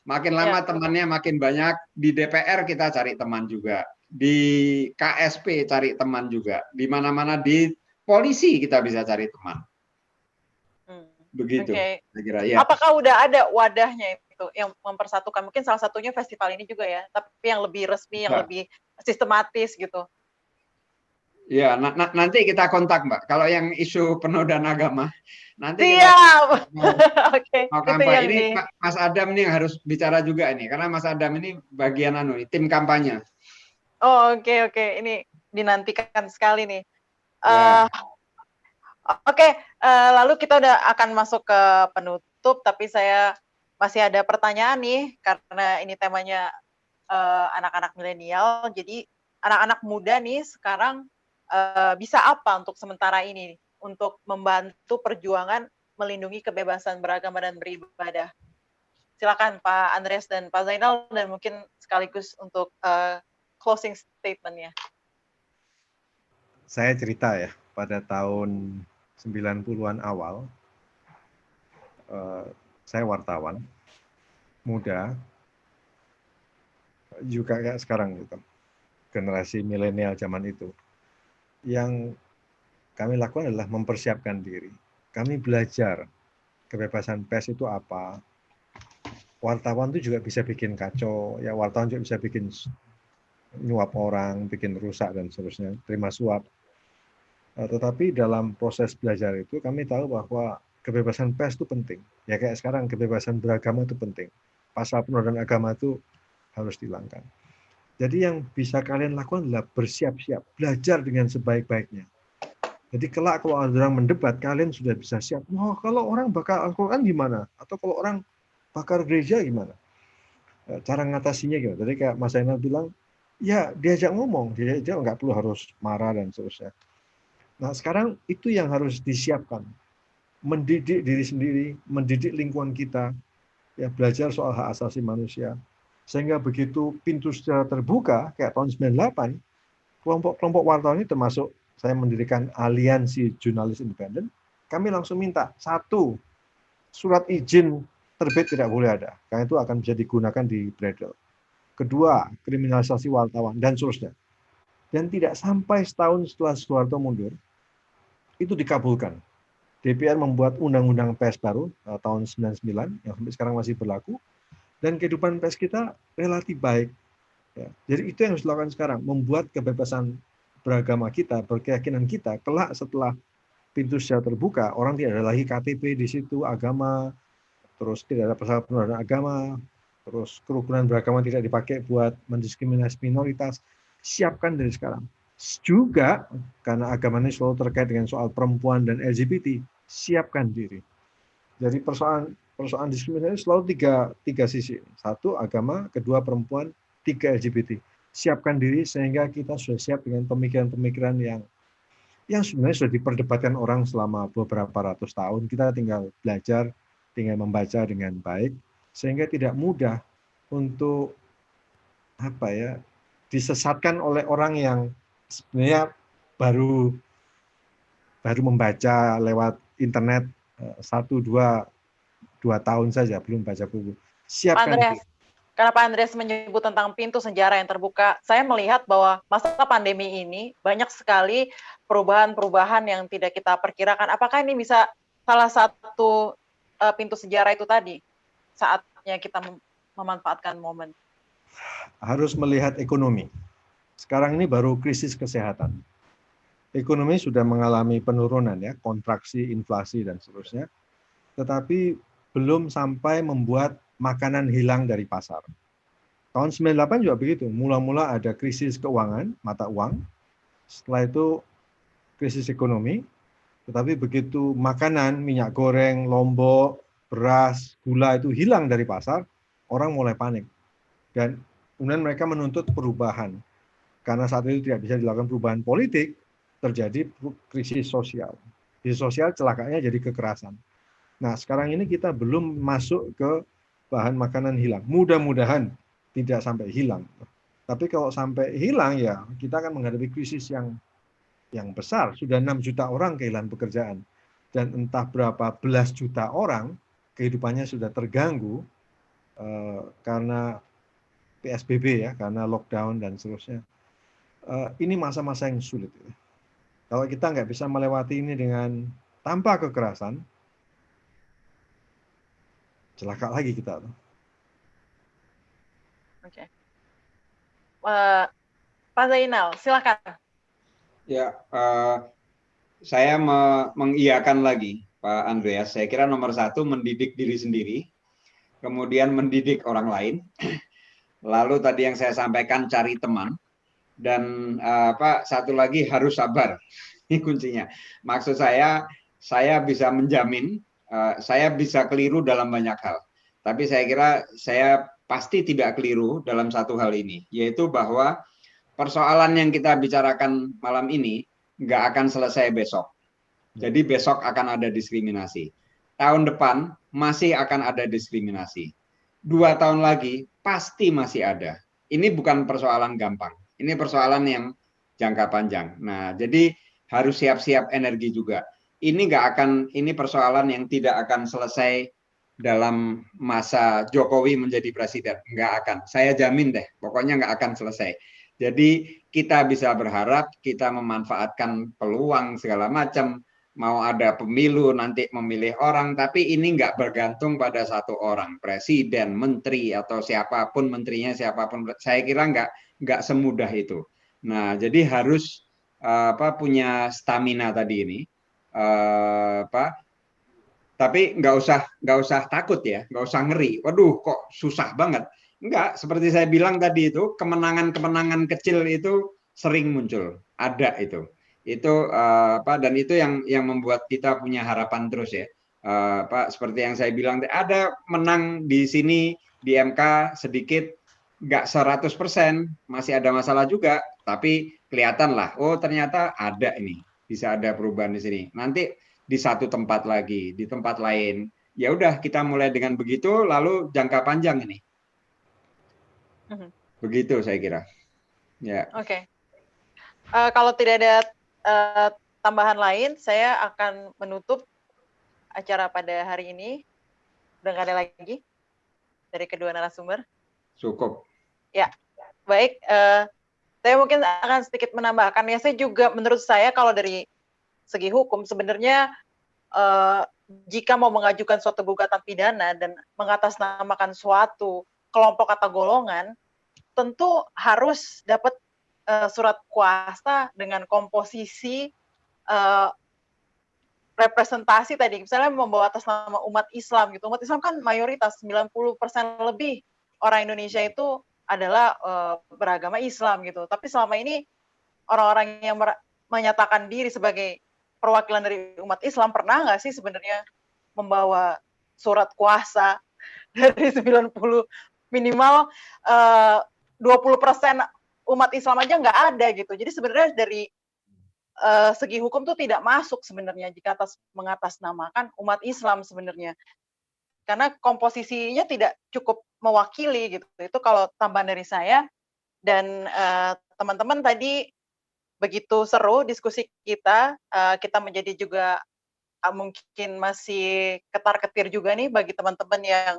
Makin lama temannya makin banyak. Di DPR kita cari teman juga, di KSP cari teman juga, di mana-mana, di polisi kita bisa cari teman. Begitu. Kira, ya. Apakah udah ada wadahnya itu yang mempersatukan? Mungkin salah satunya festival ini juga ya, tapi yang lebih resmi, yang lebih sistematis gitu. Ya, nanti kita kontak Mbak. Kalau yang isu penodaan agama, nanti siap. Mau kampanye ini Mas Adam nih yang harus bicara juga ini, karena Mas Adam ini bagian tim kampanye. Oh, oke. Ini dinantikan sekali nih. Lalu kita udah akan masuk ke penutup, tapi saya masih ada pertanyaan nih, karena ini temanya anak-anak milenial. Jadi anak-anak muda nih sekarang bisa apa untuk sementara ini untuk membantu perjuangan melindungi kebebasan beragama dan beribadah? Silakan Pak Andreas dan Pak Zainal, dan mungkin sekaligus untuk closing statement-nya. Saya cerita ya, pada tahun 90-an awal, saya wartawan muda, juga kayak sekarang gitu, generasi milenial zaman itu. Yang kami lakukan adalah mempersiapkan diri. Kami belajar kebebasan pers itu apa, wartawan itu juga bisa bikin kacau, ya wartawan juga bisa bikin nyuap orang, bikin rusak dan seterusnya, terima suap. Tetapi dalam proses belajar itu kami tahu bahwa kebebasan pers itu penting. Ya kayak sekarang kebebasan beragama itu penting. Pasal penodaan agama itu harus dihilangkan. Jadi yang bisa kalian lakukan adalah bersiap-siap, belajar dengan sebaik-baiknya. Jadi kelak kalau ada orang mendebat, kalian sudah bisa siap. Wah, kalau orang bakar Al-Quran gimana? Atau kalau orang bakar gereja gimana? Cara ngatasinya gimana? Jadi kayak Mas Zainal bilang, ya diajak ngomong, diajak nggak perlu harus marah dan seterusnya. Nah sekarang itu yang harus disiapkan. Mendidik diri sendiri, mendidik lingkungan kita, ya belajar soal hak asasi manusia. Sehingga begitu pintu secara terbuka, kayak tahun 98, kelompok-kelompok wartawan ini termasuk saya mendirikan Aliansi Jurnalis Independen, kami langsung minta, satu, surat izin terbit tidak boleh ada, karena itu akan bisa digunakan di Bredel. Kedua, kriminalisasi wartawan, dan seterusnya. Dan tidak sampai setahun setelah Soeharto mundur, itu dikabulkan. DPR membuat undang-undang pers baru tahun 99, yang sampai sekarang masih berlaku, dan kehidupan pers kita relatif baik. Ya. Jadi itu yang harus dilakukan sekarang, membuat kebebasan beragama kita, berkeyakinan kita, kelak setelah pintu secara terbuka, orang tidak ada lagi KTP di situ, agama, terus tidak ada pasal penodaan agama, terus kerukunan beragama tidak dipakai buat mendiskriminasi minoritas, siapkan dari sekarang. Juga, karena agama ini selalu terkait dengan soal perempuan dan LGBT, siapkan diri. Jadi persoalan diskriminasi selalu tiga sisi. Satu, agama, kedua, perempuan, tiga, LGBT. Siapkan diri sehingga kita sudah siap dengan pemikiran-pemikiran yang sebenarnya sudah diperdebatkan orang selama beberapa ratus tahun. Kita tinggal belajar, tinggal membaca dengan baik, sehingga tidak mudah untuk disesatkan oleh orang yang sebenarnya baru membaca lewat internet 1-2 tahun saja, belum baca buku. Siapkan diri. Karena Pak Andreas menyebut tentang pintu sejarah yang terbuka, saya melihat bahwa masa pandemi ini banyak sekali perubahan-perubahan yang tidak kita perkirakan. Apakah ini bisa salah satu pintu sejarah itu tadi, saatnya kita memanfaatkan momen? Harus melihat ekonomi. Sekarang ini baru krisis kesehatan. Ekonomi sudah mengalami penurunan, ya, kontraksi, inflasi, dan seterusnya. Tetapi belum sampai membuat makanan hilang dari pasar. Tahun 98 juga begitu. Mula-mula ada krisis keuangan, mata uang. Setelah itu krisis ekonomi. Tetapi begitu makanan, minyak goreng, lombok, beras, gula itu hilang dari pasar, orang mulai panik. Dan kemudian mereka menuntut perubahan. Karena saat itu tidak bisa dilakukan perubahan politik, terjadi krisis sosial. Krisis sosial celakanya jadi kekerasan. Nah, sekarang ini kita belum masuk ke bahan makanan hilang. Mudah-mudahan tidak sampai hilang. Tapi kalau sampai hilang, ya kita akan menghadapi krisis yang besar. Sudah 6 juta orang kehilangan pekerjaan. Dan entah berapa belas juta orang kehidupannya sudah terganggu karena PSBB, ya, karena lockdown dan seterusnya. Ini masa-masa yang sulit. Kalau kita nggak bisa melewati ini dengan tanpa kekerasan, celaka lagi kita. Oke. Pak Zainal, silakan. Ya, saya mengiyakan lagi Pak Andreas. Saya kira nomor satu mendidik diri sendiri, kemudian mendidik orang lain. Lalu tadi yang saya sampaikan cari teman, dan satu lagi harus sabar. Ini kuncinya. Maksud saya bisa menjamin saya bisa keliru dalam banyak hal. Tapi saya kira saya pasti tidak keliru dalam satu hal ini, yaitu bahwa persoalan yang kita bicarakan malam ini nggak akan selesai besok. Jadi besok akan ada diskriminasi. Tahun depan masih akan ada diskriminasi. 2 tahun lagi pasti masih ada. Ini bukan persoalan gampang. Ini persoalan yang jangka panjang. Nah, jadi harus siap-siap energi juga. Ini persoalan yang tidak akan selesai dalam masa Jokowi menjadi presiden. Nggak akan. Saya jamin deh, pokoknya nggak akan selesai. Jadi kita bisa berharap, kita memanfaatkan peluang segala macam, mau ada pemilu nanti memilih orang, tapi ini nggak bergantung pada satu orang, presiden, menteri atau siapapun menterinya, siapapun. Saya kira nggak semudah itu. Nah, jadi harus punya stamina tadi ini, tapi nggak usah takut ya, nggak usah ngeri. Waduh, kok susah banget. Enggak, seperti saya bilang tadi itu, kemenangan-kemenangan kecil itu sering muncul, ada itu. Itu dan itu yang membuat kita punya harapan terus ya. Seperti yang saya bilang, ada menang di sini di MK sedikit, nggak 100%, masih ada masalah juga, tapi kelihatan lah, oh ternyata ada ini, bisa ada perubahan di sini. Nanti di satu tempat lagi, di tempat lain, ya udah kita mulai dengan begitu, lalu jangka panjang ini. Begitu saya kira. Ya. Oke. Kalau tidak ada tambahan lain, saya akan menutup acara pada hari ini. Udah nggak ada lagi dari kedua narasumber? Cukup. Ya, baik. Saya mungkin akan sedikit menambahkan. Ya, saya juga menurut saya kalau dari segi hukum sebenarnya jika mau mengajukan suatu gugatan pidana dan mengatasnamakan suatu kelompok atau golongan, tentu harus dapat surat kuasa dengan komposisi representasi tadi, misalnya membawa atas nama umat Islam gitu. Umat Islam kan mayoritas 90% lebih orang Indonesia itu adalah beragama Islam gitu. Tapi selama ini orang-orang yang menyatakan diri sebagai perwakilan dari umat Islam pernah nggak sih sebenarnya membawa surat kuasa dari 90 minimal 20% umat Islam aja nggak ada gitu. Jadi sebenarnya dari segi hukum tuh tidak masuk sebenarnya jika mengatasnamakan umat Islam sebenarnya. Karena komposisinya tidak cukup mewakili gitu. Itu kalau tambahan dari saya. Dan teman-teman tadi begitu seru diskusi kita. Kita menjadi juga mungkin masih ketar-ketir juga nih bagi teman-teman yang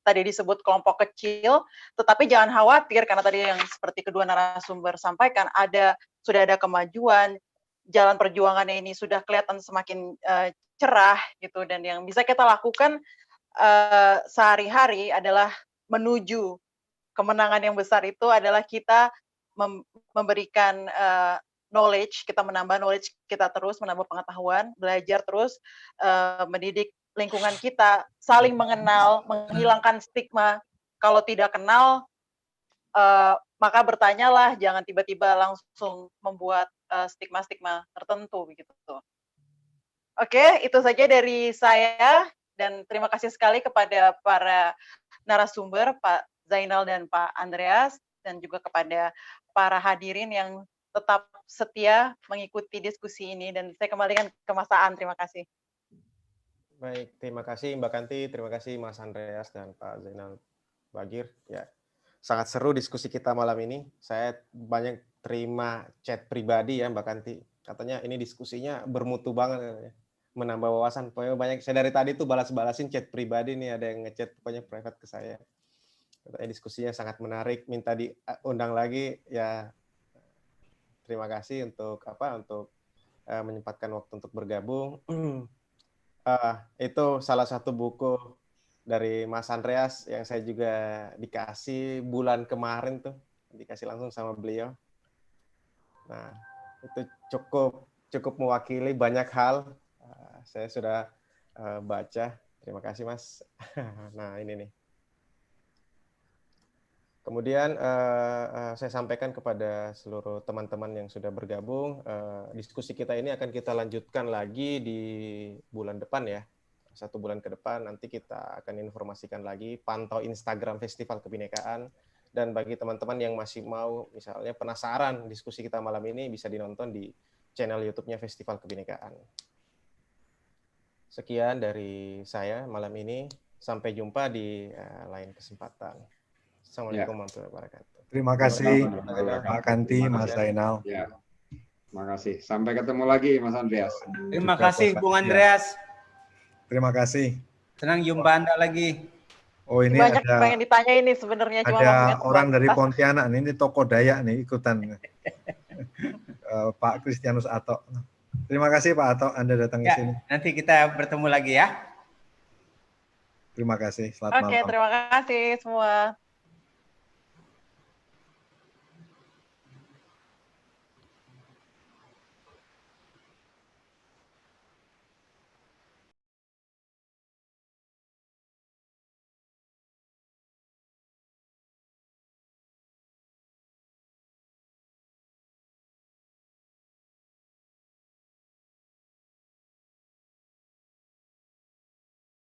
tadi disebut kelompok kecil, tetapi jangan khawatir karena tadi yang seperti kedua narasumber sampaikan, sudah ada kemajuan, jalan perjuangannya ini sudah kelihatan semakin cerah gitu, dan yang bisa kita lakukan sehari-hari adalah menuju kemenangan yang besar itu adalah kita memberikan knowledge, kita menambah knowledge kita terus, menambah pengetahuan, belajar terus, mendidik lingkungan kita, saling mengenal, menghilangkan stigma. Kalau tidak kenal, maka bertanyalah, jangan tiba-tiba langsung membuat stigma-stigma tertentu begitu. Oke, itu saja dari saya, dan terima kasih sekali kepada para narasumber, Pak Zainal dan Pak Andreas, dan juga kepada para hadirin yang tetap setia mengikuti diskusi ini, dan saya kembalikan ke Mas Aan. Terima kasih. Baik, terima kasih Mbak Kanti, terima kasih Mas Andreas dan Pak Zainal Bagir. Ya, sangat seru diskusi kita malam ini. Saya banyak terima chat pribadi ya Mbak Kanti. Katanya ini diskusinya bermutu banget, menambah wawasan. Pokoknya banyak. Saya dari tadi tuh balas-balasin chat pribadi nih, ada yang ngechat pokoknya private ke saya. Katanya diskusinya sangat menarik, minta diundang lagi. Ya, terima kasih untuk menyempatkan waktu untuk bergabung. Itu salah satu buku dari Mas Andreas yang saya juga dikasih bulan kemarin tuh, dikasih langsung sama beliau. Nah, itu cukup mewakili banyak hal. Saya sudah baca. Terima kasih Mas. Nah, ini nih. Kemudian saya sampaikan kepada seluruh teman-teman yang sudah bergabung, diskusi kita ini akan kita lanjutkan lagi di bulan depan ya. 1 bulan ke depan nanti kita akan informasikan lagi, pantau Instagram Festival Kebinekaan, dan bagi teman-teman yang masih mau misalnya penasaran diskusi kita malam ini bisa dinonton di channel YouTube-nya Festival Kebinekaan. Sekian dari saya malam ini, sampai jumpa di lain kesempatan. Assalamualaikum warahmatullahi wabarakatuh. Terima kasih Pak Kanti, Mas Zainal. Ya. Terima kasih. Sampai ketemu lagi Mas Andreas. Terima kasih Bung Andreas. Terima kasih. Senang jumpa Anda lagi. Oh, ini banyak ada pengen ditanya ini sebenarnya, ada orang dari Pontianak ini tokoh Dayak nih ikutan. Pak Kristianus Atok. Terima kasih Pak Ato, Anda datang ke Ya, sini. nanti kita bertemu lagi ya. Terima kasih. Selamat Oke, malam. terima kasih semua.